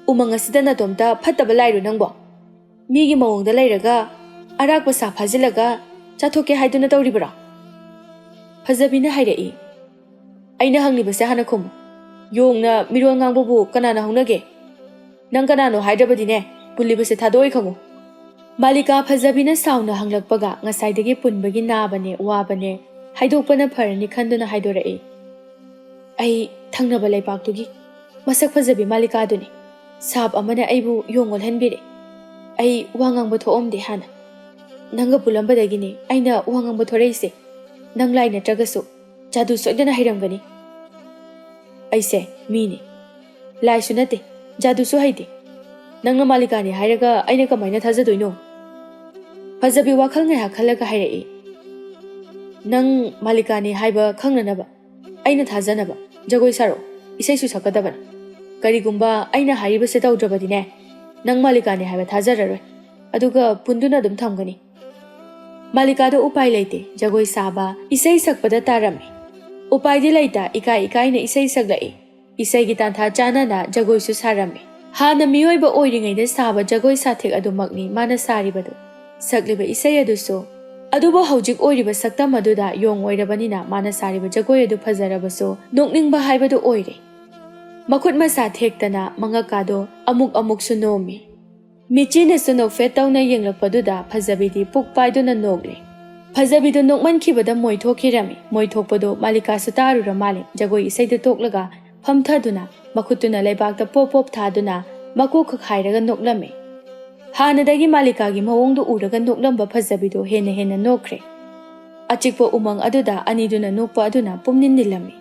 ꯎꯃꯪ ꯑꯁꯤꯗ ꯅꯇꯣꯝꯇ ꯐꯠꯇꯕ ꯂꯥꯏꯔꯣ ꯅꯪꯕꯣ? ꯃꯤꯒꯤ ꯃꯑꯣꯡꯗ ꯂꯩꯔꯒ ꯑꯔꯥꯛꯄ ꯁꯥ ꯐꯥꯖꯤꯜꯂꯒ ꯆꯥꯊꯣꯛꯀꯦ ꯍꯥꯏꯗꯨꯅ ꯇꯧꯔꯤꯕ꯭ꯔꯣ? ꯐꯖꯕꯤꯅ ꯍꯥꯏꯔꯛꯏ. ꯑꯩꯅ ꯍꯪꯂꯤꯕꯁꯦ ꯍꯥꯟꯅ ꯈꯨꯝꯃꯨ. ꯌꯣꯡꯅ ꯃꯤꯔꯣꯜ ꯉꯥꯡꯕꯕꯨ ꯀꯅꯥꯅ ꯍꯧꯅꯒꯦ? ꯅꯪ ꯀꯅꯥꯅꯣ ꯍꯥꯏꯗ꯭ꯔꯕꯗꯤꯅꯦ ꯄꯨꯜꯂꯤꯕꯁꯦ ꯊꯥꯗꯣꯛꯑꯣꯏ ꯈꯪꯉꯨ. ꯃꯥꯂꯤꯀꯥ ꯐꯖꯕꯤꯅ ꯁꯥꯎꯅ ꯍꯪꯂꯛꯄꯒ ꯉꯁꯥꯏꯗꯒꯤ ꯄꯨꯟꯕꯒꯤ ꯅꯥꯕꯅꯦ ꯋꯥꯕꯅꯦ ꯍꯥꯏꯗꯣꯛꯄꯅ ꯐꯔꯅꯤ ꯈꯟꯗꯨꯅ ꯍꯥꯏꯗꯣꯔꯛꯏ. ꯑꯩ ꯊꯪꯅꯕ ꯂꯩꯕꯥꯛꯇꯨꯒꯤ ꯃꯁꯛ ꯐꯖꯕꯤ ꯃꯥꯂꯤꯀꯥꯗꯨꯅꯤ. ꯁꯥꯞ ꯑꯃꯅ ꯑꯩꯕꯨ ꯌꯣꯡ ꯑꯣꯜꯍꯟꯕꯤꯔꯦ. ꯑꯩ ꯋꯥ ꯉꯥꯡꯕ ꯊꯣꯛꯑꯝꯗꯦ ꯍꯥꯟꯅ. ꯅꯪꯒ ꯄꯨꯜꯂꯝꯕꯗꯒꯤꯅꯤ ꯑꯩꯅ ꯋꯥ ꯉꯥꯡꯕ ꯊꯣꯔꯛꯏꯁꯦ. ꯅꯪ ꯂꯥꯏ ꯅꯠꯇ꯭ꯔꯒꯁꯨ ꯖꯥꯗꯨ ꯁꯣꯏꯗꯅ ꯍꯩꯔꯝꯒꯅꯤ. ꯑꯩꯁꯦ ꯃꯤꯅꯤ. ꯂꯥꯏꯁꯨ ꯅꯠꯇꯦ, ꯖꯥꯗꯨꯁꯨ ꯍꯩꯇꯦ. ꯅꯪꯅ ꯃꯥꯂꯤꯀꯥꯅꯤ ꯍꯥꯏꯔꯒ ꯑꯩꯅ ꯀꯃꯥꯏꯅ ꯊꯥꯖꯗꯣꯏꯅꯣ? ꯐꯖꯕꯤ ꯋꯥꯈꯜ ꯉꯥꯏꯍꯥꯛ ꯈꯜꯂꯒ ꯍꯥꯏꯔꯛꯏ. ꯅꯪ ꯃꯥꯂꯤꯀꯥꯅꯤ ꯍꯥꯏꯕ ꯈꯪꯅꯅꯕ, ꯑꯩꯅ ꯊꯥꯖꯅꯕ ꯖꯒꯣꯏ ꯁꯥꯔꯛꯑꯣ. ꯏꯁꯩꯁꯨ ꯁꯛꯀꯗꯕꯅꯤ. ꯀꯔꯤꯒꯨꯝꯕ ꯑꯩꯅ ꯍꯥꯏꯔꯤꯕꯁꯦ ꯇꯧꯗ꯭ꯔꯕꯗꯤꯅꯦ ꯅꯪ ꯃꯥꯂꯤꯀꯥꯅꯤ ꯍꯥꯏꯕ ꯊꯥꯖꯔꯔꯣꯏ. ꯑꯗꯨꯒ ꯄꯨꯟꯗꯨꯅ ꯑꯗꯨꯝ ꯊꯝꯒꯅꯤ. ꯃꯥꯂꯤꯀꯥꯗꯣ ꯎꯄꯥꯏ ꯂꯩꯇꯦ. ꯖꯒꯣꯏ ꯁꯥꯕ, ꯏꯁꯩ ꯁꯛꯄꯗ ꯇꯥꯔꯝꯃꯤ. ꯎꯄꯥꯏꯗꯤ ꯂꯩꯇ ꯏꯀꯥꯏꯅ ꯏꯁꯩ ꯁꯛꯂꯛꯏ. ꯏꯁꯩꯒꯤ ꯇꯥꯟꯊꯥ ꯆꯥꯅꯅ ꯖꯒꯣꯏꯁꯨ ꯁꯥꯔꯝꯃꯤ. ꯍꯥꯟꯅ ꯃꯤꯑꯣꯏꯕ ꯑꯣꯏꯔꯤꯉꯩꯗ ꯁꯥꯕ ꯖꯒꯣꯏ ꯁꯥꯊꯦꯛ ꯑꯗꯨꯃꯛꯅꯤ ꯃꯥꯅ ꯁꯥꯔꯤꯕꯗꯨ. ꯁꯛꯂꯤꯕ ꯏꯁꯩ ꯑꯗꯨꯁꯨ. ꯑꯗꯨꯕꯨ ꯍꯧꯖꯤꯛ ꯑꯣꯏꯔꯤꯕ ꯁꯛꯇꯝ ꯑꯗꯨꯗ ꯌꯣꯡ ꯑꯣꯏꯔꯕꯅꯤꯅ ꯃꯥꯅ ꯁꯥꯔꯤꯕ ꯖꯒꯣꯏ ꯑꯗꯨ ꯐꯖꯔꯕꯁꯨ ꯅꯣꯛꯅꯤꯡꯕ ꯍꯥꯏꯕꯗꯨ ꯑꯣꯏꯔꯦ. ꯃꯈꯨꯠ ꯃꯁꯥ ꯊꯦꯛꯇꯅ ꯃꯉꯛꯀꯥꯗꯣ ꯑꯃꯨꯛꯁꯨ ꯅꯣꯝꯃꯤ. ꯃꯤꯆꯤꯅꯁꯨ ꯅꯣꯛꯐꯦꯠ ꯇꯧꯅ ꯌꯦꯡꯂꯛꯄꯗꯨꯗ ꯐꯖꯕꯤꯗꯤ ꯄꯨꯛ ꯄꯥꯏꯗꯨꯅ ꯅꯣꯛꯂꯦ. ꯐꯖꯕꯤꯗꯨ ꯅꯣꯛꯃꯟꯈꯤꯕꯗ ꯃꯣꯏ ꯊꯣꯛꯈꯤꯔꯝꯃꯤ. ꯃꯣꯏ ꯊꯣꯛꯄꯗꯨ ꯃꯥꯂꯤꯀꯥꯁꯨ ꯇꯥꯔꯨꯔ ꯃꯥꯜꯂꯦ. ꯖꯒꯣꯏ ꯏꯁꯩꯗꯨ ꯇꯣꯛꯂꯒ ꯐꯝꯊꯗꯨꯅ ꯃꯈꯨꯠꯇꯨꯅ ꯂꯩꯕꯥꯛꯇ ꯄꯣꯞ ꯊꯥꯗꯨꯅ ꯃꯀꯣꯛꯈꯛ ꯍꯥꯏꯔꯒ ꯅꯣꯛꯂꯝꯃꯤ. ꯍꯥꯟꯅꯗꯒꯤ ꯃꯥꯂꯤꯀꯥꯒꯤ ꯃꯑꯣꯡꯗꯨ ꯎꯔꯒ ꯅꯣꯛꯂꯝꯕ ꯐꯖꯕꯤꯗꯨ ꯍꯦꯟꯅ ꯅꯣꯛꯈ꯭ꯔꯦ. ꯑꯆꯤꯛꯄ ꯎꯃꯪ ꯑꯗꯨꯗ ꯑꯅꯤꯗꯨꯅ ꯅꯣꯛꯄ ꯑꯗꯨꯅ ꯄꯨꯝꯅꯤꯟ ꯅꯤꯜꯂꯝꯃꯤ.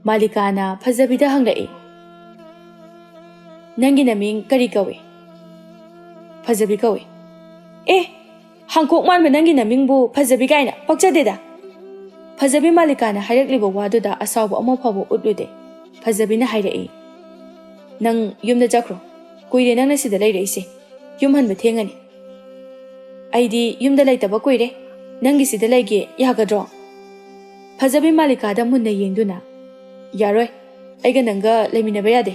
ꯃꯥꯂꯤꯀꯥꯅ ꯐꯖꯕꯤꯗ ꯍꯪꯂꯛꯏ. ꯅꯪꯒꯤ ꯅꯃꯤꯡ ꯀꯔꯤ ꯀꯧꯏ? ꯐꯖꯕꯤ ꯀꯧꯏ. ꯍꯥꯡꯀꯣꯛ ꯃꯥꯟꯕ ꯅꯪꯒꯤ ꯅꯃꯤꯡꯕꯨ ꯐꯖꯕꯤ ꯀꯥꯏꯅ ꯄꯛꯆꯗꯦꯗ. ꯐꯖꯕꯤ ꯃꯥꯂꯤꯀꯥꯅ ꯍꯥꯏꯔꯛꯂꯤꯕ ꯋꯥꯗꯨꯗ ꯑꯁꯥꯎꯕ ꯑꯃ ꯐꯥꯎꯕ ꯎꯠꯂꯨꯗꯦ. ꯐꯖꯕꯤꯅ ꯍꯥꯏꯔꯛꯏ. ꯅꯪ ꯌꯨꯝꯗ ꯆꯠꯈ꯭ꯔꯣ. ꯀꯨꯏꯔꯦ ꯅꯪꯅ ꯁꯤꯗ ꯂꯩꯔꯛꯏꯁꯦ. ꯌꯨꯝ ꯍꯟꯕ ꯊꯦꯡꯉꯅꯤ. ꯑꯩꯗꯤ ꯌꯨꯝꯗ ꯂꯩꯇꯕ ꯀꯨꯏꯔꯦ. ꯅꯪꯒꯤ ꯁꯤꯗ ꯂꯩꯒꯦ ꯌꯥꯒꯗ꯭ꯔꯣ? ꯐꯖꯕꯤ ꯃꯥꯂꯤꯀꯥꯗ ꯃꯨꯟꯅ ꯌꯦꯡꯗꯨꯅ, ꯌꯥꯔꯣꯏ, ꯑꯩꯒ ꯅꯪꯒ ꯂꯩꯃꯤꯟꯅꯕ ꯌꯥꯗꯦ.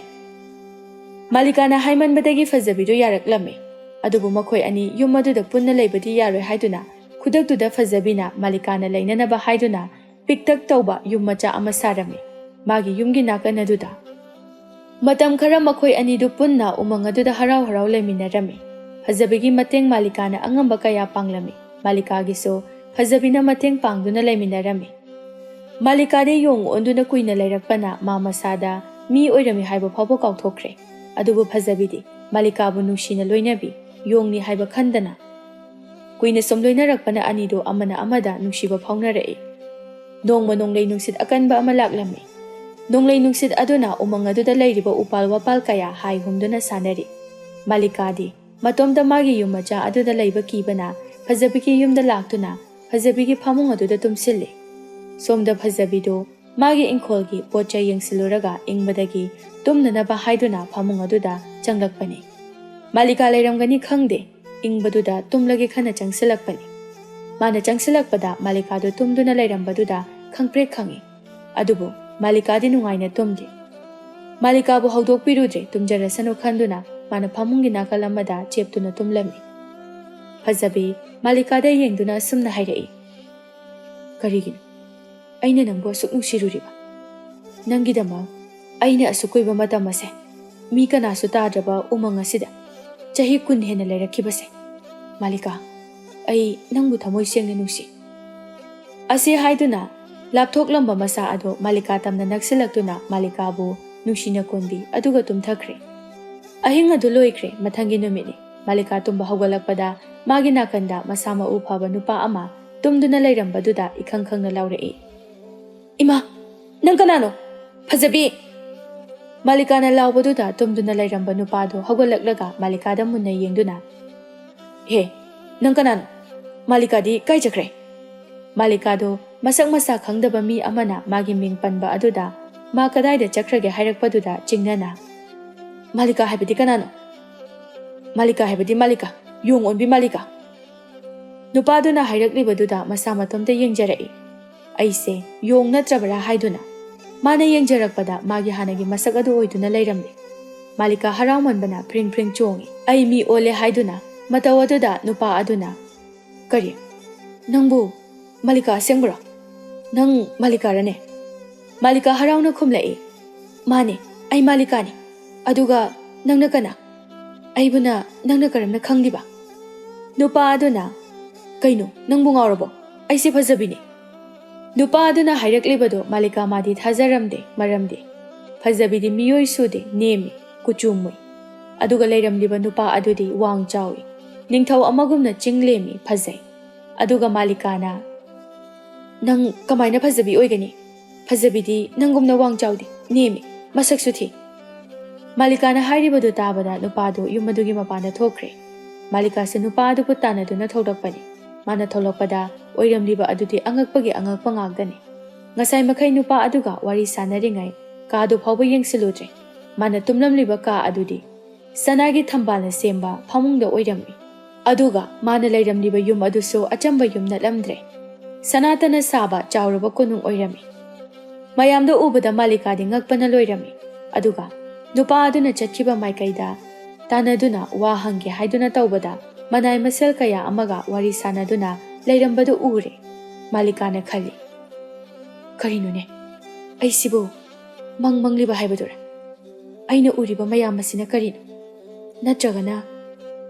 ꯃꯥꯂꯤꯀꯥꯅ ꯍꯥꯏꯃꯟꯕꯗꯒꯤ ꯐꯖꯕꯤꯗꯨ ꯌꯥꯔꯛꯂꯝꯃꯤ. ꯑꯗꯨꯕꯨ ꯃꯈꯣꯏ ꯑꯅꯤ ꯌꯨꯝ ꯑꯗꯨꯗ ꯄꯨꯟꯅ ꯂꯩꯕꯗꯤ ꯌꯥꯔꯣꯏ ꯍꯥꯏꯗꯨꯅ ꯈꯨꯗꯛꯇꯨꯗ ꯐꯖꯕꯤꯅ ꯃꯥꯂꯤꯀꯥꯅ ꯂꯩꯅꯅꯕ ꯍꯥꯏꯗꯨꯅ ꯄꯤꯛꯇꯛ ꯇꯧꯕ ꯌꯨꯝ ꯃꯆꯥ ꯑꯃ ꯁꯥꯔꯝꯃꯤ ꯃꯥꯒꯤ ꯌꯨꯝꯒꯤ ꯅꯥꯀꯟ ꯑꯗꯨꯗ. ꯃꯇꯝ ꯈꯔ ꯃꯈꯣꯏ ꯑꯅꯤꯗꯨ ꯄꯨꯟꯅ ꯎꯃꯪ ꯑꯗꯨꯗ ꯍꯔꯥꯎ ꯂꯩꯃꯤꯟꯅꯔꯝꯃꯤ. ꯐꯖꯕꯤꯒꯤ ꯃꯇꯦꯡ ꯃꯥꯂꯤꯀꯥꯅ ꯑꯉꯝꯕ ꯀꯌా ꯄꯥꯡꯂꯝꯃꯤ. ꯃꯥꯂꯤꯀꯥꯒꯤꯁꯨ ꯐꯖꯕꯤꯅ ꯃꯇꯦꯡ ꯄꯥꯡꯗꯨꯅ ꯂꯩꯃꯤꯟꯅꯔꯝꯃꯤ. ꯃꯥꯂꯤꯀꯥꯗꯤ ꯌꯣꯡ ꯑꯣꯟꯗꯨꯅ ꯀꯨꯏꯅ ꯂꯩꯔꯛꯄꯅ ꯃꯥ ꯃꯁꯥꯗ ꯃꯤ ꯑꯣꯏꯔꯝꯃꯤ ꯍꯥꯏꯕ ꯐꯥꯎꯕ ꯀꯥꯎꯊꯣꯛꯈ꯭ꯔꯦ. ꯑꯗꯨꯕꯨ ꯐꯖꯕꯤꯗꯤ ꯃꯥꯂꯤꯀꯥꯕꯨ ꯅꯨꯡꯁꯤꯅ ꯂꯣꯏꯅꯕꯤ, ꯌꯣꯡꯅꯤ ꯍꯥꯏꯕ ꯈꯟꯗꯅ. ꯀꯨꯏꯅ ꯁꯨꯝ ꯂꯣꯏꯅꯔꯛꯄꯅ ꯑꯅꯤꯗꯨ ꯑꯃꯅ ꯑꯃꯗ ꯅꯨꯡꯁꯤꯕ ꯐꯥꯎꯅꯔꯛꯏ. ꯅꯣꯡꯃ ꯅꯣꯡꯂꯩ ꯅꯨꯡꯁꯤꯠ ꯑꯀꯟꯕ ꯑꯃ ꯂꯥꯛꯂꯝꯃꯤ. ꯅꯣꯡꯂꯩ ꯅꯨꯡꯁꯤꯠ ꯑꯗꯨꯅ ꯎꯃꯪ ꯑꯗꯨꯗ ꯂꯩꯔꯤꯕ ꯎꯄꯥꯜ ꯋꯥꯄꯥꯜ ꯀꯌꯥ ꯍꯥꯏ ꯍꯨꯝꯗꯨꯅ ꯁꯥꯟꯅꯔꯤ. ꯃꯥꯂꯤꯀꯥꯗꯤ ꯃꯇꯣꯝꯇ ꯃꯥꯒꯤ ꯌꯨꯝ ꯃꯆꯥ ꯑꯗꯨꯗ ꯂꯩꯕ ꯀꯤꯕꯅ ꯐꯖꯕꯤꯒꯤ ꯌꯨꯝꯗ ꯂꯥꯛꯇꯨꯅ ꯐꯖꯕꯤꯒꯤ ꯐꯃꯨꯡ ꯑꯗꯨꯗ ꯇꯨꯝꯁꯤꯜꯂꯤ. ꯁꯣꯝꯗ ꯐꯖꯕꯤꯗꯨ ꯃꯥꯒꯤ ꯏꯪꯈꯣꯜꯒꯤ ꯄꯣꯠ ꯆꯩ ꯌꯦꯡꯁꯤꯜꯂꯨꯔꯒ ꯏꯪꯕꯗꯒꯤ ꯇꯨꯝꯅꯅꯕ ꯍꯥꯏꯗꯨꯅ ꯐꯃꯨꯡ ꯑꯗꯨꯗ ꯆꯪꯂꯛꯄꯅꯤ. ꯃꯥꯂꯤꯀꯥ ꯂꯩꯔꯝꯒꯅꯤ ꯈꯪꯗꯦ. ꯏꯪꯕꯗꯨꯗ ꯇꯨꯝꯂꯒꯦ ꯈꯟꯅ ꯆꯪꯁꯤꯜꯂꯛꯄꯅꯤ. ꯃꯥꯅ ꯆꯪꯁꯤꯜꯂꯛꯄꯗ ꯃꯥꯂꯤꯀꯥꯗꯨ ꯇꯨꯝꯗꯨꯅ ꯂꯩꯔꯝꯕꯗꯨꯗ ꯈꯪꯄ꯭ꯔꯦꯛ ꯈꯪꯏ. ꯑꯗꯨꯕꯨ ꯃꯥꯂꯤꯀꯥꯗꯤ ꯅꯨꯡꯉꯥꯏꯅ ꯇꯨꯝꯗꯦ. ꯃꯥꯂꯤꯀꯥꯕꯨ ꯍꯧꯗꯣꯛꯄꯤꯔꯨꯗ꯭ꯔꯦ. ꯇꯨꯝꯖꯔꯁꯅꯨ ꯈꯟꯗꯨꯅ ꯃꯥꯅ ꯐꯃꯨꯡꯒꯤ ꯅꯥꯀꯜ ꯑꯃꯗ ꯆꯦꯞꯇꯨꯅ ꯇꯨꯝꯂꯝꯃꯤ. ꯐꯖꯕꯤ ꯃꯥꯂꯤꯀꯥꯗ ꯌꯦꯡꯗꯨꯅ ꯑꯁꯨꯝꯅ ꯍꯥꯏꯔꯛꯏ. ꯀꯔꯤꯒꯤꯅꯣ ꯑꯩꯅ ꯅꯪꯕꯨ ꯑꯁꯨꯛ ꯅꯨꯡꯁꯤꯔꯨꯔꯤꯕ? ꯅꯪꯒꯤꯗꯃꯛ ꯑꯩꯅ ꯑꯁꯨꯛ ꯀꯨꯏꯕ ꯃꯇꯝ ꯑꯁꯦ ꯃꯤ ꯀꯅꯥꯁꯨ ꯇꯥꯗ꯭ꯔꯕ ꯎꯃꯪ ꯑꯁꯤꯗ ꯆꯍꯤ 10 ꯍꯦꯟꯅ ꯂꯩꯔꯛꯈꯤꯕꯁꯦ. ꯃꯥꯂꯤꯀꯥ, ꯑꯩ ꯅꯪꯕు ꯊꯃꯣꯏ ꯁꯦꯡꯅ ꯅꯨꯡꯁꯤ. ꯑꯁꯤ ꯍꯥꯏꯗꯨꯅ ꯂꯥꯞꯊꯣꯛꯂꯝꯕ ꯃꯁꯥ ꯑꯗꯨ ꯃꯥꯂꯤꯀꯥ ꯇꯝꯅ ꯅꯛꯁꯤꯜꯂꯛꯇꯨꯅ ꯃꯥꯂꯤꯀꯥꯕꯨ ꯅꯨꯡꯁꯤꯅ ꯀꯣꯟꯕꯤ ꯑꯗꯨꯒ ꯇꯨꯝꯊꯈ꯭ꯔꯦ꯫ ꯑꯍꯤꯡ ꯑꯗꯨ ꯂꯣꯏꯈ꯭ꯔꯦ ꯃꯊꯪꯒꯤ ꯅꯨꯃꯤꯠꯅꯤ ꯃꯥꯂꯤꯀꯥ ꯇꯨꯝꯕ ꯍꯧꯒꯠꯂꯛꯄꯗ ꯃꯥꯒꯤ ꯅꯥꯀꯟꯗ ꯃꯁꯥ ꯃꯎ ꯐꯕ ꯅꯨꯄꯥ ꯑꯃ ꯇꯨꯝꯗꯨꯅ ꯂꯩꯔꯝꯕꯗꯨꯗ ꯏꯈꯪ ꯈꯪꯅ ꯂꯥꯎꯔꯛꯏ ꯏꯃꯥ ꯅꯪ ꯀꯅꯥꯅꯣ ꯐꯖꯕꯤ ꯃꯥꯂꯤꯀꯥꯅ ꯂꯥꯎꯕꯗꯨꯗ ꯇꯨꯝꯗꯨꯅ ꯂꯩꯔꯝꯕ ꯅꯨꯄꯥꯗꯣ ꯍꯧꯒꯠꯂꯛꯂꯒ ꯃꯥꯂꯤꯀꯥꯗ ꯃꯨꯟꯅ ꯌꯦꯡꯗꯨꯅ ꯍꯦ ꯅꯪ ꯀꯅꯥꯅꯣ ꯃꯥꯂꯤꯀꯥꯗꯤ ꯀꯥꯏ ꯆꯠꯈ꯭ꯔꯦ ꯃꯥꯂꯤꯀꯥꯗꯣ ꯃꯁꯛ ꯃꯁꯥ ꯈꯪꯗꯕ ꯃꯤ ꯑꯃꯅ ꯃꯥꯒꯤ ꯃꯤꯡ ꯄꯟꯕ ꯑꯗꯨꯗ ꯃꯥ ꯀꯗꯥꯏꯗ ꯆꯠꯈ꯭ꯔꯒꯦ ꯍꯥꯏꯔꯛꯄꯗꯨꯗ ꯆꯤꯡꯅꯅ ꯃꯥꯂꯤꯀꯥ ꯍꯥꯏꯕꯗꯤ ꯀꯅꯥꯅꯣ ꯃꯥꯂꯤꯀꯥ ꯍꯥꯏꯕꯗꯤ ꯃꯥꯂꯤꯀꯥ ꯌꯣꯡ ꯑꯣꯟꯕꯤ ꯃꯥꯂꯤꯀꯥ ꯅꯨꯄꯥꯗꯨꯅ ꯍꯥꯏꯔꯛꯂꯤꯕꯗꯨꯗ ꯃꯁꯥ ꯃꯇꯣꯝꯇ ꯌꯦꯡꯖꯔꯛꯏ ꯑꯩꯁꯦ ꯌꯣꯡ ꯅꯠꯇ꯭ꯔꯕꯔꯥ ꯍꯥꯏꯗꯨꯅ ꯃꯥꯅ ꯌꯦꯡꯖꯔꯛꯄꯗ ꯃꯥꯒꯤ ꯍꯥꯟꯅꯒꯤ ꯃꯁꯛ ꯑꯗꯨ ꯑꯣꯏꯗꯨꯅ ꯂꯩꯔꯝꯂꯦ ꯃꯥꯂꯤꯀꯥ ꯍꯔꯥꯎꯃꯟꯕꯅ ꯐ꯭ꯔꯤꯡ ꯐ꯭ꯔꯤꯡ ꯆꯣꯡꯉꯤ ꯑꯩ ꯃꯤ ꯑꯣꯜꯂꯦ ꯍꯥꯏꯗꯨꯅ ꯃꯇꯧ ꯑꯗꯨꯗ ꯅꯨꯄꯥ ꯑꯗꯨꯅ ꯀꯔꯤ ꯅꯪꯕꯨ ꯃꯥꯂꯤꯀꯥ ꯑꯁꯦꯡꯕꯔꯣ ꯅꯪ ꯃꯥꯂꯤꯀꯥꯔꯅꯦ ꯃꯥꯂꯤꯀꯥ ꯍꯔꯥꯎꯅ ꯈꯨꯝꯂꯛꯏ ꯃꯥꯅꯦ ꯑꯩ ꯃꯥꯂꯤꯀꯥꯅꯤ ꯑꯗꯨꯒ ꯅꯪꯅ ꯀꯅꯥ ꯑꯩꯕꯨꯅ ꯅꯪꯅ ꯀꯔꯝꯅ ꯈꯪꯂꯤꯕ ꯅꯨꯄꯥ ꯑꯗꯨꯅ ꯀꯩꯅꯣ ꯅꯪꯕꯨ ꯉꯥꯎꯔꯕꯣ ꯑꯩꯁꯦ ꯐꯖꯕꯤꯅꯤ ꯅꯨꯄꯥ ꯑꯗꯨꯅ ꯍꯥꯏꯔꯛꯂꯤꯕꯗꯣ ꯃꯥꯂꯤꯀꯥ ꯃꯥꯗꯤ ꯊꯥꯖꯔꯝꯗꯦ ꯃꯔꯝꯗꯤ ꯐꯖꯕꯤꯗꯤ ꯃꯤꯑꯣꯏ ꯁꯨꯗꯦ ꯅꯦꯝꯃꯤ ꯀꯨꯆꯨ ꯃꯨꯏ ꯑꯗꯨꯒ ꯂꯩꯔꯝꯂꯤꯕ ꯅꯨꯄꯥ ꯑꯗꯨꯗꯤ ꯋꯥꯡ ꯆꯥꯎꯏ ꯅꯤꯡꯊꯧ ꯑꯃꯒꯨꯝꯅ ꯆꯤꯡꯂꯦꯝꯃꯤ ꯐꯖꯩ ꯑꯗꯨꯒ ꯃꯥꯂꯤꯀꯥꯅ ꯅꯪ ꯀꯃꯥꯏꯅ ꯐꯖꯕꯤ ꯑꯣꯏꯒꯅꯤ ꯐꯖꯕꯤꯗꯤ ꯅꯪꯒꯨꯝꯅ ꯋꯥꯡ ꯆꯥꯎꯗꯦ ꯅꯦꯝꯃꯤ ꯃꯁꯛꯁꯨ ꯊꯤ ꯃꯥꯂꯤꯀꯥꯅ ꯍꯥꯏꯔꯤꯕꯗꯨ ꯇꯥꯕꯗ ꯅꯨꯄꯥꯗꯨ ꯌꯨꯝ ꯑꯗꯨꯒꯤ ꯃꯄꯥꯟꯗ ꯊꯣꯛꯈ꯭ꯔꯦ ꯃꯥꯂꯤꯀꯥꯁꯨ ꯅꯨꯄꯥ ꯑꯗꯨꯕꯨ ꯇꯥꯟꯅꯗꯨꯅ ꯊꯣꯛꯂꯛꯄꯅꯤ ꯃꯥꯅ ꯊꯣꯛꯂꯛꯄꯗ ꯑꯣꯏꯔꯝꯂꯤꯕ ꯑꯗꯨꯗꯤ ꯑꯉꯛꯄꯒꯤ ꯑꯉꯛꯄ ꯉꯥꯛꯇꯅꯤ ꯉꯁꯥꯏ ꯃꯈꯩ ꯅꯨꯄꯥ ꯑꯗꯨꯒ ꯋꯥꯔꯤ ꯁꯥꯟꯅꯔꯤꯉꯩ ꯀꯥꯗꯨ ꯐꯥꯎꯕ ꯌꯦꯡꯁꯤꯜꯂꯨꯗ꯭ꯔꯦ ꯃꯥꯅ ꯇꯨꯝꯂꯝꯂꯤꯕ ꯀꯥ ꯑꯗꯨꯗꯤ ꯁꯅꯥꯒꯤ ꯊꯝꯕꯥꯜꯅ ꯁꯦꯝꯕ ꯐꯃꯨꯡꯗ ꯑꯣꯏꯔꯝꯃꯤ ꯑꯗꯨꯒ ꯃꯥꯅ ꯂꯩꯔꯝꯂꯤꯕ ꯌꯨꯝ ꯑꯗꯨꯁꯨ ꯑꯆꯝꯕ ꯌꯨꯝ ꯅꯠꯂꯝꯗ꯭ꯔꯦ ꯁꯅꯥꯇꯅ ꯁꯥꯕ ꯆꯥꯎꯔꯕ ꯀꯣꯅꯨꯡ ꯑꯣꯏꯔꯝꯃꯤ ꯃꯌꯥꯝꯗꯣ ꯎꯕꯗ ꯃꯥꯂꯤꯀꯥꯗꯤ ꯉꯛꯄꯅ ꯂꯣꯏꯔꯝꯃꯤ ꯑꯗꯨꯒ ꯅꯨꯄꯥ ꯑꯗꯨꯅ ꯆꯠꯈꯤꯕ ꯃꯥꯏꯀꯩꯗ ꯇꯥꯟꯅꯗꯨꯅ ꯋꯥ ꯍꯪꯒꯦ ꯍꯥꯏꯗꯨꯅ ꯇꯧꯕꯗ ꯃꯅꯥꯏ ꯃꯁꯦꯜ ꯀꯌꯥ ꯑꯃꯒ ꯋꯥꯔꯤ ꯁꯥꯟꯅꯗꯨꯅ ꯂꯩꯔꯝꯕꯗꯨ ꯎꯔꯦ ꯃꯥꯂꯤꯀꯥꯅ ꯈꯜꯂꯤ ꯀꯔꯤꯅꯣꯅꯦ ꯑꯩꯁꯤꯕꯨ ꯃꯪꯂꯤꯕ ꯍꯥꯏꯕꯗꯨꯔꯥ ꯑꯩꯅ ꯎꯔꯤꯕ ꯃꯌꯥꯝ ꯑꯁꯤꯅ ꯀꯔꯤꯅꯣ ꯅꯠꯇ꯭ꯔꯒꯅ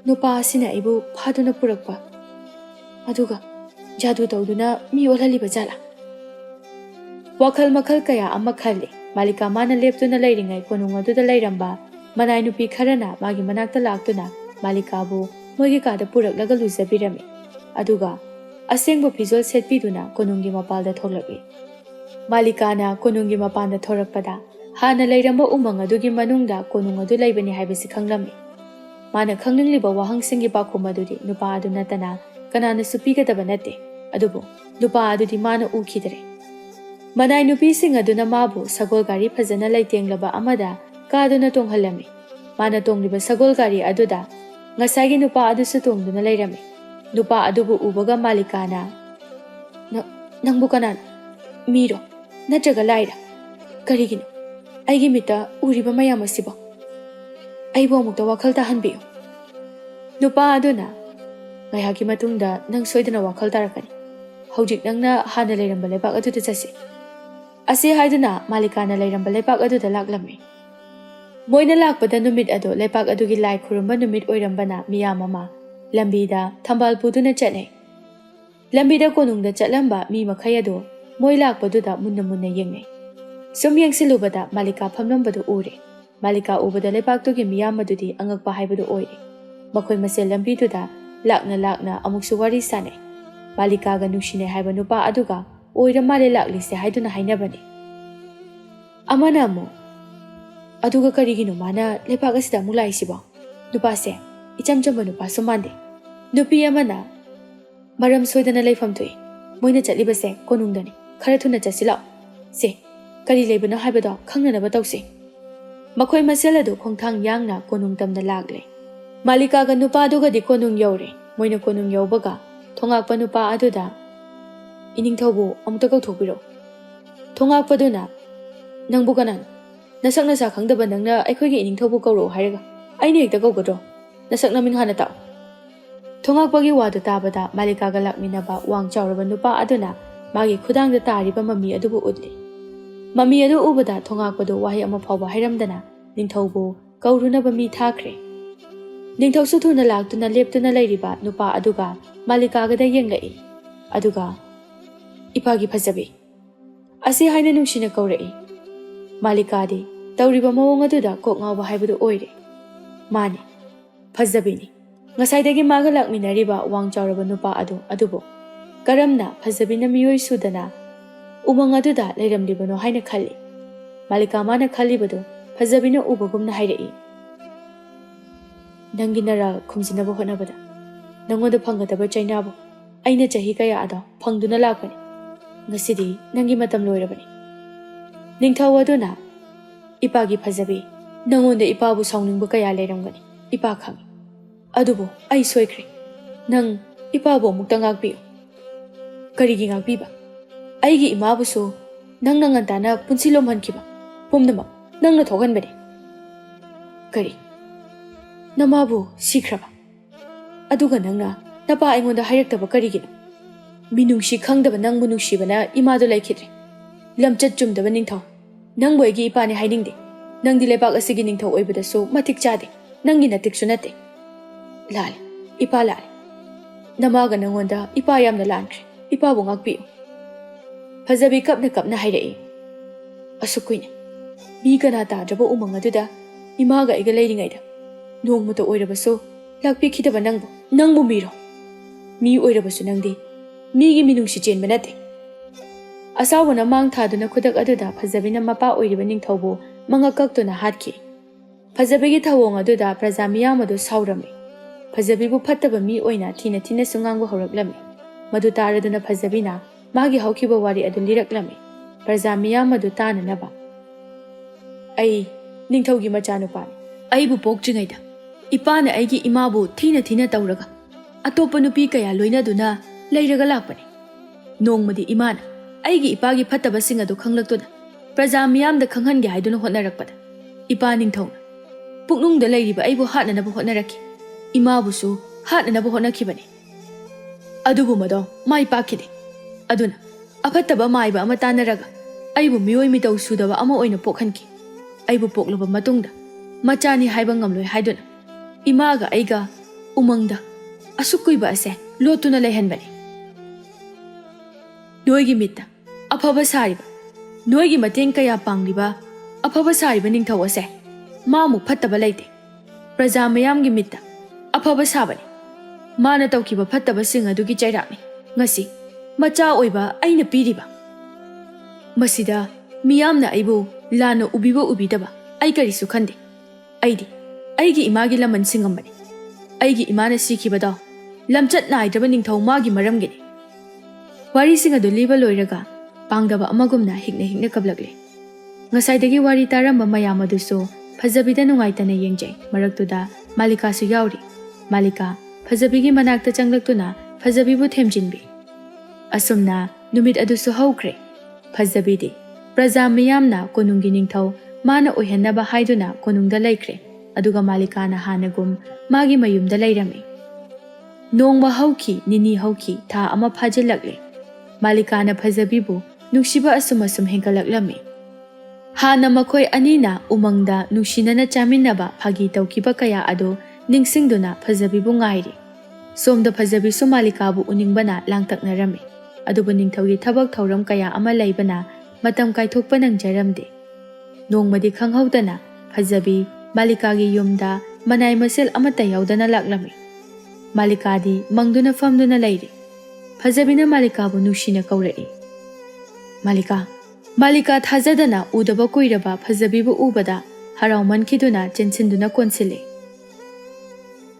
ꯅꯨꯄꯥ ꯑꯁꯤꯅ ꯑꯩꯕꯨ ꯐꯥꯗꯨꯅ ꯄꯨꯔꯛꯄ ꯑꯗꯨꯒ ꯖꯥꯗꯨ ꯇꯧꯗꯨꯅ ꯃꯤ ꯑꯣꯜꯍꯜꯂꯤꯕ ꯖꯥꯠꯂꯥ ꯋꯥꯈꯜ ꯃꯈꯜ ꯀꯌꯥ ꯑꯃ ꯈꯜꯂꯤ ꯃꯥꯂꯤꯀꯥ ꯃꯥꯅ ꯂꯦꯞꯇꯨꯅ ꯂꯩꯔꯤꯉꯩ ꯀꯣꯅꯨꯡ ꯑꯗꯨꯗ ꯂꯩꯔꯝꯕ ꯃꯅꯥꯏ ꯅꯨꯄꯤ ꯈꯔꯅ ꯃꯥꯒꯤ ꯃꯅꯥꯛꯇ ꯂꯥꯛꯇꯨꯅ ꯃꯥꯂꯤꯀꯥꯕꯨ ꯃꯣꯏꯒꯤ ꯀꯥꯗ ꯄꯨꯔꯛꯂꯒ ꯂꯨꯖꯕꯤꯔꯝꯃꯤ ꯑꯗꯨꯒ ꯑꯁꯦꯡꯕ ꯐꯤꯖꯣꯜ ꯁꯦꯠꯄꯤꯗꯨꯅ ꯀꯣꯅꯨꯡꯒꯤ ꯃꯄꯥꯜꯗ ꯊꯣꯛꯂꯛꯏ ꯃꯥꯂꯤꯀꯥꯅ ꯀꯣꯅꯨꯡꯒꯤ ꯃꯄꯥꯟꯗ ꯊꯣꯔꯛꯄꯗ ꯍꯥꯟꯅ ꯂꯩꯔꯝꯕ ꯎꯃꯪ ꯑꯗꯨꯒꯤ ꯃꯅꯨꯡꯗ ꯀꯣꯅꯨꯡ ꯑꯗꯨ ꯂꯩꯕꯅꯤ ꯍꯥꯏꯕꯁꯤ ꯈꯪꯂꯝꯃꯤ ꯃꯥꯅ ꯈꯪꯅꯤꯡꯂꯤꯕ ꯋꯥꯍꯪꯁꯤꯡꯒꯤ ꯄꯥꯎꯈꯨꯝ ꯑꯗꯨꯗꯤ ꯅꯨꯄꯥ ꯑꯗꯨ ꯅꯠꯇꯅ ꯀꯅꯥꯅꯁꯨ ꯄꯤꯒꯗꯕ ꯅꯠꯇꯦ ꯑꯗꯨꯕꯨ ꯅꯨꯄꯥ ꯑꯗꯨꯗꯤ ꯃꯥꯅ ꯎꯈꯤꯗ꯭ꯔꯦ ꯃꯅꯥꯏ ꯅꯨꯄꯤꯁꯤꯡ ꯑꯗꯨꯅ ꯃꯥꯕꯨ ꯁꯒꯣꯜ ꯒꯥꯔꯤ ꯐꯖꯅ ꯂꯩꯇꯦꯡꯂꯕ ꯑꯃꯗ ꯀꯥꯗꯨꯅ ꯇꯣꯡꯍꯜꯂꯝꯃꯤ ꯃꯥꯅ ꯇꯣꯡꯂꯤꯕ ꯁꯒꯣꯜ ꯒꯥꯔꯤ ꯑꯗꯨꯗ ꯉꯁꯥꯏꯒꯤ ꯅꯨꯄꯥ ꯑꯗꯨꯁꯨ ꯇꯣꯡꯗꯨꯅ ꯂꯩꯔꯝꯃꯤ ꯅꯨꯄꯥ ꯑꯗꯨꯕꯨ ꯎꯕꯒ ꯃꯥꯂꯤꯀꯥꯅ ꯅꯪꯕꯨ ꯀꯅꯥꯅꯣ ꯃꯤꯔꯣ ꯅꯠꯇ꯭ꯔꯒ ꯂꯥꯏꯔ ꯀꯔꯤꯒꯤꯅꯣ ꯑꯩꯒꯤ ꯃꯤꯠꯇ ꯎꯔꯤꯕ ꯃꯌꯥꯝ ꯑꯁꯤꯕꯣ ꯑꯩꯕꯨ ꯑꯃꯨꯛꯇ ꯋꯥꯈꯜ ꯇꯥꯍꯟꯕꯤꯌꯨ ꯅꯨꯄꯥ ꯑꯗꯨꯅ ꯉꯥꯏꯍꯥꯛꯀꯤ ꯃꯇꯨꯡꯗ ꯅꯪ ꯁꯣꯏꯗꯅ ꯋꯥꯈꯜ ꯇꯥꯔꯛꯀꯅꯤ ꯍꯧꯖꯤꯛ ꯅꯪꯅ ꯍꯥꯟꯅ ꯂꯩꯔꯝꯕ ꯂꯩꯕꯥꯛ ꯑꯗꯨꯗ ꯆꯠꯁꯤ ꯑꯁꯤ ꯍꯥꯏꯗꯨꯅ ꯃꯥꯂꯤꯀꯥꯅ ꯂꯩꯔꯝꯕ ꯂꯩꯕꯥꯛ ꯑꯗꯨꯗ ꯂꯥꯛꯂꯝꯃꯤ ꯃꯣꯏꯅ ꯂꯥꯛꯄꯗ ꯅꯨꯃꯤꯠ ꯑꯗꯨ ꯂꯩꯕꯥꯛ ꯑꯗꯨꯒꯤ ꯂꯥꯏ ꯈꯨꯔꯨꯝꯕ ꯅꯨꯃꯤꯠ ꯑꯣꯏꯔꯝꯕꯅ ꯃꯤꯌꯥꯝ ꯑꯃ ꯂꯝꯕꯤꯗ ꯊꯝꯕꯥꯜ ꯄꯨꯗꯨꯅ ꯆꯠꯅꯩ ꯂꯝꯕꯤꯗ ꯀꯣꯅꯨꯡꯗ ꯆꯠꯂꯝꯕ ꯃꯤ ꯃꯈꯩ ꯑꯗꯨ ꯃꯣꯏ ꯂꯥꯛꯄꯗꯨꯗ ꯃꯨꯟꯅ ꯃꯨꯟꯅ ꯌꯦꯡꯅꯩ ꯁꯨꯝ ꯌꯦꯡꯁꯤꯜꯂꯨꯕꯗ ꯃꯥꯂꯤꯀꯥ ꯐꯝꯂꯝꯕꯗꯨ ꯎꯔꯦ ꯃꯥꯂꯤꯀꯥ ꯎꯕꯗ ꯂꯩꯕꯥꯛꯇꯨꯒꯤ ꯃꯤꯌꯥꯝ ꯑꯗꯨꯗꯤ ꯑꯉꯛꯄ ꯍꯥꯏꯕꯗꯨ ꯑꯣꯏꯔꯦ ꯃꯈꯣꯏ ꯃꯁꯦꯜ ꯂꯝꯕꯤꯗꯨꯗ ꯂꯥꯛꯅ ꯑꯃꯨꯛꯁꯨ ꯋꯥꯔꯤ ꯁꯥꯟꯅꯩ ꯃꯥꯂꯤꯀꯥꯒ ꯅꯨꯡꯁꯤꯅꯩ ꯍꯥꯏꯕ ꯅꯨꯄꯥ ꯑꯗꯨꯒ ꯑꯣꯏꯔ ꯃꯥꯜꯂꯦ ꯂꯥꯛꯂꯤꯁꯦ ꯍꯥꯏꯗꯨꯅ ꯍꯥꯏꯅꯕꯅꯤ ꯑꯃꯅ ꯑꯃꯨꯛ ꯑꯗꯨꯒ ꯀꯔꯤꯒꯤꯅꯣ ꯃꯥꯅ ꯂꯩꯕꯥꯛ ꯑꯁꯤꯗ ꯑꯃꯨꯛ ꯂꯥꯛꯏꯁꯤꯕꯣ ꯅꯨꯄꯥꯁꯦ ꯏꯆꯝ ꯆꯝꯕ ꯅꯨꯄꯥꯁꯨ ꯃꯥꯟꯗꯦ ꯅꯨꯄꯤ ꯑꯃꯅ ꯃꯔꯝ ꯁꯣꯏꯗꯅ ꯂꯩꯐꯝ ꯊꯣꯛꯏ ꯃꯣꯏꯅ ꯆꯠꯂꯤꯕꯁꯦ ꯀꯣꯅꯨꯡꯗꯅꯤ ꯈꯔ ꯊꯨꯅ ꯆꯠꯁꯤ ꯂꯥꯛꯑꯣ ꯁꯦ ꯀꯔꯤ ꯂꯩꯕꯅꯣ ꯍꯥꯏꯕꯗꯣ ꯈꯪꯅꯅꯕ ꯇꯧꯁꯤ ꯃꯈꯣꯏ ꯃꯁꯦꯜ ꯑꯗꯨ ꯈꯣꯡꯊꯥꯡ ꯌꯥꯡꯅ ꯀꯣꯅꯨꯡ ꯇꯝꯅ ꯂꯥꯛꯂꯦ ꯃꯥꯂꯤꯀꯥꯒ ꯅꯨꯄꯥꯗꯨꯒꯗꯤ ꯀꯣꯅꯨꯡ ꯌꯧꯔꯦ ꯃꯣꯏꯅ ꯀꯣꯅꯨꯡ ꯌꯧꯕꯒ ꯊꯣꯉꯥꯛꯄ ꯅꯨꯄꯥ ꯑꯗꯨꯗ ꯏꯅꯤꯡꯊꯧꯕꯨ ꯑꯃꯨꯛꯇ ꯀꯧꯊꯣꯛꯄꯤꯔꯛꯎ ꯊꯣꯉꯥꯛꯄꯗꯨꯅ ꯅꯪꯕꯨ ꯀꯅꯥꯅꯣ ꯅꯁꯛ ꯅꯁꯥ ꯈꯪꯗꯕ ꯅꯪꯅ ꯑꯩꯈꯣꯏꯒꯤ ꯏꯅꯤꯡꯊꯧꯕꯨ ꯀꯧꯔꯛꯎ ꯍꯥꯏꯔꯒ ꯑꯩꯅ ꯍꯦꯛꯇ ꯀꯧꯒꯗ꯭ꯔꯣ ꯅꯁꯛ ꯅꯃꯤꯡ ꯍꯥꯟꯅ ꯇꯥꯛꯎ ꯊꯣꯉꯥꯛꯄꯒꯤ ꯋꯥꯗꯨ ꯇꯥꯕꯗ ꯃꯥꯂꯤꯀꯥꯒ ꯂꯥꯛꯃꯤꯟꯅꯕ ꯋꯥꯡ ꯆꯥꯎꯔꯕ ꯅꯨꯄꯥ ꯑꯗꯨꯅ ꯃꯥꯒꯤ ꯈꯨꯗꯥꯡꯗ ꯇꯥꯔꯤꯕ ꯃꯃꯤ ꯑꯗꯨꯕꯨ ꯎꯠꯂꯤ ꯃꯃꯤ ꯑꯗꯨ ꯎꯕꯗ ꯊꯣꯉꯥꯛꯄꯗꯨ ꯋꯥꯍꯩ ꯑꯃ ꯐꯥꯎꯕ ꯍꯥꯏꯔꯝꯗꯅ ꯅꯤꯡꯊꯧꯕꯨ ꯀꯧꯔꯨꯅꯕ ꯃꯤ ꯊꯥꯈ꯭ꯔꯦ ꯅꯤꯡꯊꯧꯁꯨ ꯊꯨꯅ ꯂꯥꯛꯇꯨꯅ ꯂꯦꯞꯇꯨꯅ ꯂꯩꯔꯤꯕ ꯅꯨꯄꯥ ꯑꯗꯨꯒ ꯃꯥꯂꯤꯀꯥꯒꯗ ꯌꯦꯡꯂꯛꯏ ꯑꯗꯨꯒ ꯏꯄꯥꯒꯤ ꯐꯖꯕꯤ ꯑꯁꯤ ꯍꯥꯏꯅ ꯅꯨꯡꯁꯤꯅ ꯀꯧꯔꯛꯏ ꯃꯥꯂꯤꯀꯥꯗꯤ ꯇꯧꯔꯤꯕ ꯃꯑꯣꯡ ꯑꯗꯨꯗ ꯀꯣꯛ ꯉꯥꯎꯕ ꯍꯥꯏꯕꯗꯨ ꯑꯣꯏꯔꯦ ꯃꯥꯅꯤ, ꯐꯖꯕꯤꯅꯤ. ꯉꯁꯥꯏꯗꯒꯤ ꯃꯥꯒ ꯂꯥꯛꯃꯤꯟꯅꯔꯤꯕ ꯋꯥꯡ ꯆꯥꯎꯔꯕ ꯅꯨꯄꯥ ꯑꯗꯨꯕꯨ ꯀꯔꯝꯅ ꯐꯖꯕꯤꯅ ꯃꯤꯑꯣꯏ ꯁꯨꯗꯅ ꯎꯃꯪ ꯑꯗꯨꯗ ꯂꯩꯔꯝꯂꯤꯕꯅꯣ ꯍꯥꯏꯅ ꯈꯜꯂꯤ. ꯃꯥꯂꯤꯀꯥ ꯃꯥꯅ ꯈꯜꯂꯤꯕꯗꯨ ꯐꯖꯕꯤꯅ ꯎꯕꯒꯨꯝꯅ ꯍꯥꯏꯔꯛꯏ. ꯅꯪꯒꯤ ꯅꯔꯥ ꯈꯨꯝꯖꯤꯟꯅꯕ ꯍꯣꯠꯅꯕꯗ ꯅꯪꯉꯣꯟꯗ ꯐꯪꯒꯗꯕ ꯆꯩꯅꯥꯕꯨ ꯑꯩꯅ ꯆꯍꯤ ꯀꯌꯥ ꯑꯗꯣ ꯐꯪꯗꯨꯅ ꯂꯥꯛꯄꯅꯤ. ꯉꯁꯤꯗꯤ ꯅꯪꯒꯤ ꯃꯇꯝ ꯂꯣꯏꯔꯕꯅꯤ. ꯅꯤꯡꯊꯧ ꯑꯗꯨꯅ, ꯏꯄꯥꯒꯤ ꯐꯖꯕꯤ, ꯅꯪꯉꯣꯟꯗ ꯏꯄꯥꯕꯨ ꯁꯥꯎꯅꯤꯡꯕ ꯀꯌꯥ ꯂꯩꯔꯝꯒꯅꯤ. ꯏꯄꯥ ꯈꯪꯏ. ꯑꯗꯨꯕꯨ ꯑꯩ ꯁꯣꯏꯈ꯭ꯔꯦ. ꯅꯪ ꯏꯄꯥꯕꯨ ꯑꯃꯨꯛꯇ ꯉꯥꯛꯄꯤꯌꯨ. ꯀꯔꯤꯒꯤ ꯉꯥꯛꯄꯤꯕ? ꯑꯩꯒꯤ ꯏꯃꯥꯕꯨꯁꯨ ꯅꯪꯅ ꯉꯟꯇꯥꯅ ꯄꯨꯟꯁꯤ ꯂꯣꯝꯍꯟꯈꯤꯕ ꯄꯨꯝꯅꯃꯛ ꯅꯪꯅ ꯊꯣꯛꯍꯟꯕꯅꯤ. ꯀꯔꯤ? ꯅꯃꯥꯕꯨ ꯁꯤꯈ꯭ꯔꯕ? ꯑꯗꯨꯒ ꯅꯪꯅ ꯅꯄꯥ ꯑꯩꯉꯣꯟꯗ ꯍꯥꯏꯔꯛꯇꯕ ꯀꯔꯤꯒꯤꯅꯣ? ꯃꯤꯅꯨꯡꯁꯤ ꯈꯪꯗꯕ ꯅꯪꯕꯨ ꯅꯨꯡꯁꯤꯕꯅ ꯏꯃꯥꯗꯣ ꯂꯩꯈꯤꯗ꯭ꯔꯦ. ꯂꯝꯆꯠ ꯆꯨꯝꯗꯕ ꯅꯤꯡꯊꯧ, ꯅꯪꯕꯨ ꯑꯩꯒꯤ ꯏꯄꯥꯅꯤ ꯍꯥꯏꯅꯤꯡꯗꯦ. ꯅꯪꯗꯤ ꯂꯩꯕꯥꯛ ꯑꯁꯤꯒꯤ ꯅꯤꯡꯊꯧ ꯑꯣꯏꯕꯗꯁꯨ ꯃꯇꯤꯛ ꯆꯥꯗꯦ. ꯅꯪꯒꯤ ꯅꯇꯤꯛꯁꯨ ꯅꯠꯇꯦ. ꯂꯥꯜꯂꯦ, ꯏꯄꯥ ꯂꯥꯜꯂꯦ. ꯅꯃꯥꯒ ꯅꯪꯉꯣꯟꯗ ꯏꯄꯥ ꯌꯥꯝꯅ ꯂꯥꯟꯈ꯭ꯔꯦ. ꯏꯄꯥꯕꯨ ꯉꯥꯛꯄꯤꯌꯨ. ꯐꯖꯕꯤ ꯀꯞꯅ ꯀꯞꯅ ꯍꯥꯏꯔꯛꯏ. ꯑꯁꯨꯛ ꯀꯨꯏꯅ ꯃꯤ ꯀꯅꯥ ꯇꯥꯗ꯭ꯔꯕ ꯎꯃꯪ ꯑꯗꯨꯗ ꯏꯃꯥꯒ ꯑꯩꯒ ꯂꯩꯔꯤꯉꯩꯗ ꯅꯣꯡꯃꯇ ꯑꯣꯏꯔꯕꯁꯨ ꯂꯥꯛꯄꯤꯈꯤꯗꯕ ꯅꯪꯕꯨ ꯃꯤꯔꯣ? ꯃꯤ ꯑꯣꯏꯔꯕꯁꯨ ꯅꯪꯗꯤ ꯃꯤꯒꯤ ꯃꯤꯅꯨꯡꯁꯤ ꯆꯦꯟꯕ ꯅꯠꯇꯦ. ꯑꯁꯥꯎꯕꯅ ꯃꯥꯡ ꯊꯥꯗꯨꯅ ꯈꯨꯗꯛ ꯑꯗꯨꯗ ꯐꯖꯕꯤꯅ ꯃꯄꯥ ꯑꯣꯏꯔꯤꯕ ꯅꯤꯡꯊꯧꯕꯨ ꯃꯉꯛ ꯀꯛꯇꯨꯅ ꯍꯥꯠꯈꯤ. ꯐꯖꯕꯤꯒꯤ ꯊꯧꯑꯣꯡ ꯑꯗꯨꯗ ꯄ꯭ꯔꯖꯥ ꯃꯤꯌꯥꯝ ꯑꯗꯨ ꯁꯥꯎꯔꯝꯃꯤ. ꯐꯖꯕꯤꯕꯨ ꯐꯠꯇꯕ ꯃꯤ ꯑꯣꯏꯅ ꯊꯤꯅꯁꯨ ꯉꯥꯡꯕ ꯍꯧꯔꯛꯂꯝꯃꯤ. ꯃꯗꯨ ꯇꯥꯔꯗꯨꯅ ꯐꯖꯕꯤꯅ ꯃꯥꯒꯤ ꯍꯧꯈꯤꯕ ꯋꯥꯔꯤ ꯑꯗꯨ ꯂꯤꯔꯛꯂꯝꯃꯤ, ꯄ꯭ꯔꯖꯥ ꯃꯤꯌꯥꯝ ꯑꯗꯨ ꯇꯥꯅꯅꯕ. ꯑꯩ ꯅꯤꯡꯊꯧꯒꯤ ꯃꯆꯥꯅꯨꯄꯥꯅꯤ. ꯑꯩꯕꯨ ꯄꯣꯛꯇ꯭ꯔꯤꯉꯩꯗ ꯏꯄꯥꯅ ꯑꯩꯒꯤ ꯏꯃꯥꯕꯨ ꯊꯤꯅ ꯇꯧꯔꯒ ꯑꯇꯣꯞꯄ ꯅꯨꯄꯤ ꯀꯌꯥ ꯂꯣꯏꯅꯗꯨꯅ ꯂꯩꯔꯒ ꯂꯥꯛꯄꯅꯤ. ꯅꯣꯡꯃꯗꯤ ꯏꯃꯥꯅ ꯑꯩꯒꯤ ꯏꯄꯥꯒꯤ ꯐꯠꯇꯕꯁꯤꯡ ꯑꯗꯨ ꯈꯪꯂꯛꯇꯨꯅ ꯄ꯭ꯔꯖꯥ ꯃꯤꯌꯥꯝꯗ ꯈꯪꯍꯟꯒꯦ ꯍꯥꯏꯗꯨꯅ ꯍꯣꯠꯅꯔꯛꯄꯗ ꯏꯄꯥ ꯅꯤꯡꯊꯧꯅ ꯄꯨꯛꯅꯨꯡꯗ ꯂꯩꯔꯤꯕ ꯑꯩꯕꯨ ꯍꯥꯠꯅꯅꯕ ꯍꯣꯠꯅꯔꯛꯈꯤ. ꯏꯃꯥꯕꯨꯁꯨ ꯍꯥꯠꯅꯅꯕ ꯍꯣꯠꯅꯈꯤꯕꯅꯤ. ꯑꯗꯨꯕꯨ ꯃꯗꯣ ꯃꯥꯏ ꯄꯥꯛꯈꯤꯗꯦ. ꯑꯗꯨꯅ ꯑꯐꯠꯇꯕ ꯃꯥꯏꯕ ꯑꯃ ꯇꯥꯟꯅꯔꯒ ꯑꯩꯕꯨ ꯃꯤꯑꯣꯏ ꯃꯤꯇꯧ ꯁꯨꯗꯕ ꯑꯃ ꯑꯣꯏꯅ ꯄꯣꯛꯍꯟꯈꯤ. ꯑꯩꯕꯨ ꯄꯣꯛꯂꯕ ꯃꯇꯨꯡꯗ ꯃꯆꯥꯅꯤ ꯍꯥꯏꯕ ꯉꯝꯂꯣꯏ ꯍꯥꯏꯗꯨꯅ ꯏꯃꯥꯒ ꯑꯩꯒ ꯎꯃꯪꯗ ꯑꯁꯨꯛ ꯀꯨꯏꯕ ꯑꯁꯦ ꯂꯣꯠꯇꯨꯅ ꯂꯩꯍꯟꯕꯅꯤ. ꯅꯣꯏꯒꯤ ꯃꯤꯠꯇ ꯑꯐꯕ ꯁꯥꯔꯤꯕ, ꯅꯣꯏꯒꯤ ꯃꯇꯦꯡ ꯀꯌꯥ ꯄꯥꯡꯂꯤꯕ ꯑꯐꯕ ꯁꯥꯔꯤꯕ ꯅꯤꯡꯊꯧ ꯑꯁꯦ ꯃꯥꯃꯨꯛ ꯐꯠꯇꯕ ꯂꯩꯇꯦ. ꯄ꯭ꯔꯖꯥ ꯃꯌꯥꯝꯒꯤ ꯃꯤꯠꯇ ꯑꯐꯕ ꯁꯥꯕꯅꯤ. ꯃꯥꯅ ꯇꯧꯈꯤꯕ ꯐꯠꯇꯕꯁꯤꯡ ꯑꯗꯨꯒꯤ ꯆꯩꯔꯥꯛꯅꯤ ꯉꯁꯤ ꯃꯆꯥ ꯑꯣꯏꯕ ꯑꯩꯅ ꯄꯤꯔꯤꯕ. ꯃꯁꯤꯗ ꯃꯤꯌꯥꯝꯅ ꯑꯩꯕꯨ ꯂꯥꯟꯅ ꯎꯕꯤꯕ ꯎꯕꯤꯗꯕ ꯑꯩ ꯀꯔꯤꯁꯨ ꯈꯟꯗꯦ. ꯑꯩꯗꯤ ꯑꯩꯒꯤ ꯏꯃꯥꯒꯤ ꯂꯃꯟ ꯁꯤꯡꯉꯝꯕꯅꯤ. ꯑꯩꯒꯤ ꯏꯃꯥꯅ ꯁꯤꯈꯤꯕꯗꯣ ꯂꯝꯆꯠ ꯅꯥꯏꯗ꯭ꯔꯕ ꯅꯤꯡꯊꯧ ꯃꯥꯒꯤ ꯃꯔꯝꯒꯤꯅꯤ. ꯋꯥꯔꯤꯁꯤꯡ ꯑꯗꯨ ꯂꯤꯕ ꯂꯣꯏꯔꯒ ꯄꯥꯡꯗꯕ ꯑꯃꯒꯨꯝꯅ ꯍꯤꯛꯅ ꯀꯞꯂꯛꯂꯦ. ꯉꯁꯥꯏꯗꯒꯤ ꯋꯥꯔꯤ ꯇꯥꯔꯝꯕ ꯃꯌꯥꯝ ꯑꯗꯨꯁꯨ ꯐꯖꯕꯤꯗ ꯅꯨꯡꯉꯥꯏꯇꯅ ꯌꯦꯡꯖꯩ. ꯃꯔꯛꯇꯨꯗ ꯃꯥꯂꯤꯀꯥꯁꯨ ꯌꯥꯎꯔꯤ. ꯃꯥꯂꯤꯀꯥ ꯐꯖꯕꯤꯒꯤ ꯃꯅꯥꯛꯇ ꯆꯪꯂꯛꯇꯨꯅ ꯐꯖꯕꯤꯕꯨ ꯊꯦꯝꯖꯤꯟꯕꯤ. ꯑꯁꯨꯝꯅ ꯅꯨꯃꯤꯠ ꯑꯗꯨꯁꯨ ꯍꯧꯈ꯭ꯔꯦ. ꯐꯖꯕꯤꯗꯤ प्रजा मियामना कोनुंगी निंगथौ माना ओइहन्नबा हाइदुना कोनुंगदा लैख्रे अदुगा मालिकाना हानगुम मागी मयुमदा लैरमे नोंगबा हौखी निनी हौखी था अमा फाजिलक्ले मालिकाना फजबीबु नुक्सिबा असुम असुम हेंगलक्लमे हाना मखोय अनीना उमंगदा नुक्सिनना चामिन्नबा फागी तौकिबा कया अदो निंगसिंगदुना फजबीबु ngairi सोमदा फजबीसु मालिकाबु उनिंगबना लांगतकनरमे अदुबु निंगथौगी थबक थौरम कया अमा लैबना मतम कायथोकपा नंगजरमदे नोंगमदि खंगहौदना फजबी मालिकागी युमदा मनाय मसेल अमता यावदना लाक्लमे मालिकादी मंगदुना फमदुना लैरे फजबीना मालिकाबु नुसिना कौरई मालिका थाजदना उदबा कुइरबा फजबीबु उबदा हरावमनखिदुना चेनसिनदुना कोनसिले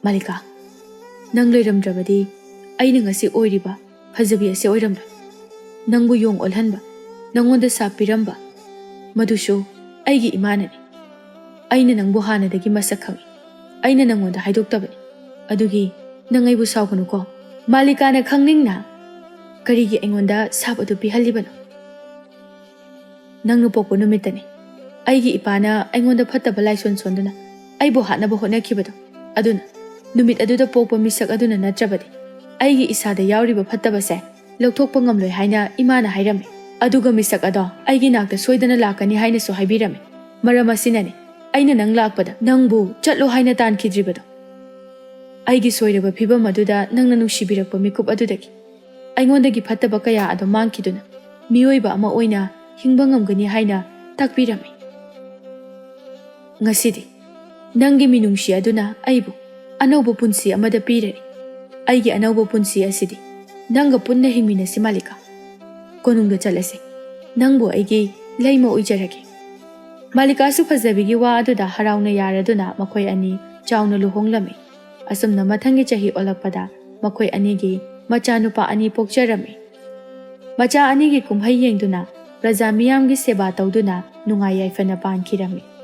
मालिका नंग लैरमद्रबदी अइना ngasi ओइरिबा फजबी असे ओइरमद नंगबु योंग ओलहनबा नंगोंदा सापिरंबा मधुसु अइगी इमाननी अइना नंगबु हानदगी मसक खंगी अइना नंगोंदा हाइदोक्तबनी अदुगी नंग अइबु सावगनुको मालिकाना खंगनिंगना करिगी अइंगोंदा साप अदु पिहल्लिबनो नंगनु पोकपो नुमित्तनी अइगी इपाना अइंगोंदा फत्तबा लाइसोन सोंदुना अइबु हानबु होनखिबदो अदुना नुमित अदुदा पोकपो मिसक अदुना नत्रबदी अइगी इसादा यावरिबा फत्तबसे लौथोकपा ngamloi haina imana hairame aduga misak ado aigi nakta soidana lakani haina so haibirame maram asinane aina nang lakpada nangbu chatlo haina tankhidribado aigi soiraba phibam aduda nangna nungsibirakpa mikup adudagi aingondagi fattaba kaya ado mangkhiduna miyoiba ama oina hingba ngamgani haina takbirame ngasidi ꯅꯪꯒꯤ ꯃꯤꯅꯨꯡꯁꯤ ꯑꯗꯨꯅ ꯑꯩꯕꯨ ꯑꯅꯧꯕ ꯄꯨꯟꯁꯤ ꯑꯃꯗ ꯄꯤꯔꯔꯤ. ꯑꯩꯒꯤ ꯑꯅꯧꯕ ꯄꯨꯟꯁꯤ ꯑꯁꯤꯗꯤ ꯅꯪꯒ ꯄꯨꯟꯅ ꯍꯤꯡꯃꯤꯟꯅꯁꯤ ꯃꯥꯂꯤꯀꯥ. ꯀꯣꯅꯨꯡꯗ ꯆꯠꯂꯁꯤ. ꯅꯪꯕꯨ ꯑꯩꯒꯤ ꯂꯩꯃ ꯑꯣꯏꯖꯔꯒꯦ. ꯃꯥꯂꯤꯀꯥꯁꯨ ꯐꯖꯕꯤꯒꯤ ꯋꯥ ꯑꯗꯨꯗ ꯍꯔꯥꯎꯅ ꯌꯥꯔꯗꯨꯅ ꯃꯈꯣꯏ ꯑꯅꯤ ꯆꯥꯎꯅ ꯂꯨꯍꯣꯡꯂꯝꯃꯤ. ꯑꯁꯨꯝꯅ ꯃꯊꯪꯒꯤ ꯆꯍꯤ ꯑꯣꯜꯂꯛꯄꯗ ꯃꯈꯣꯏ ꯑꯅꯤꯒꯤ ꯃꯆꯥꯅꯨꯄꯥ ꯑꯅꯤ ꯄꯣꯛꯆꯔꯝꯃꯤ. ꯃꯆꯥ ꯑꯅꯤꯒꯤ ꯀꯨꯝꯍꯩ ꯌꯦꯡꯗꯨꯅ ꯄ꯭ꯔꯖꯥ ꯃꯤꯌꯥꯝꯒꯤ ꯁꯦꯕꯥ ꯇꯧꯗꯨꯅ ꯅꯨꯡꯉꯥꯏ ꯌꯥꯏꯐꯅ ꯄꯥꯟꯈꯤꯔꯝꯃꯤ.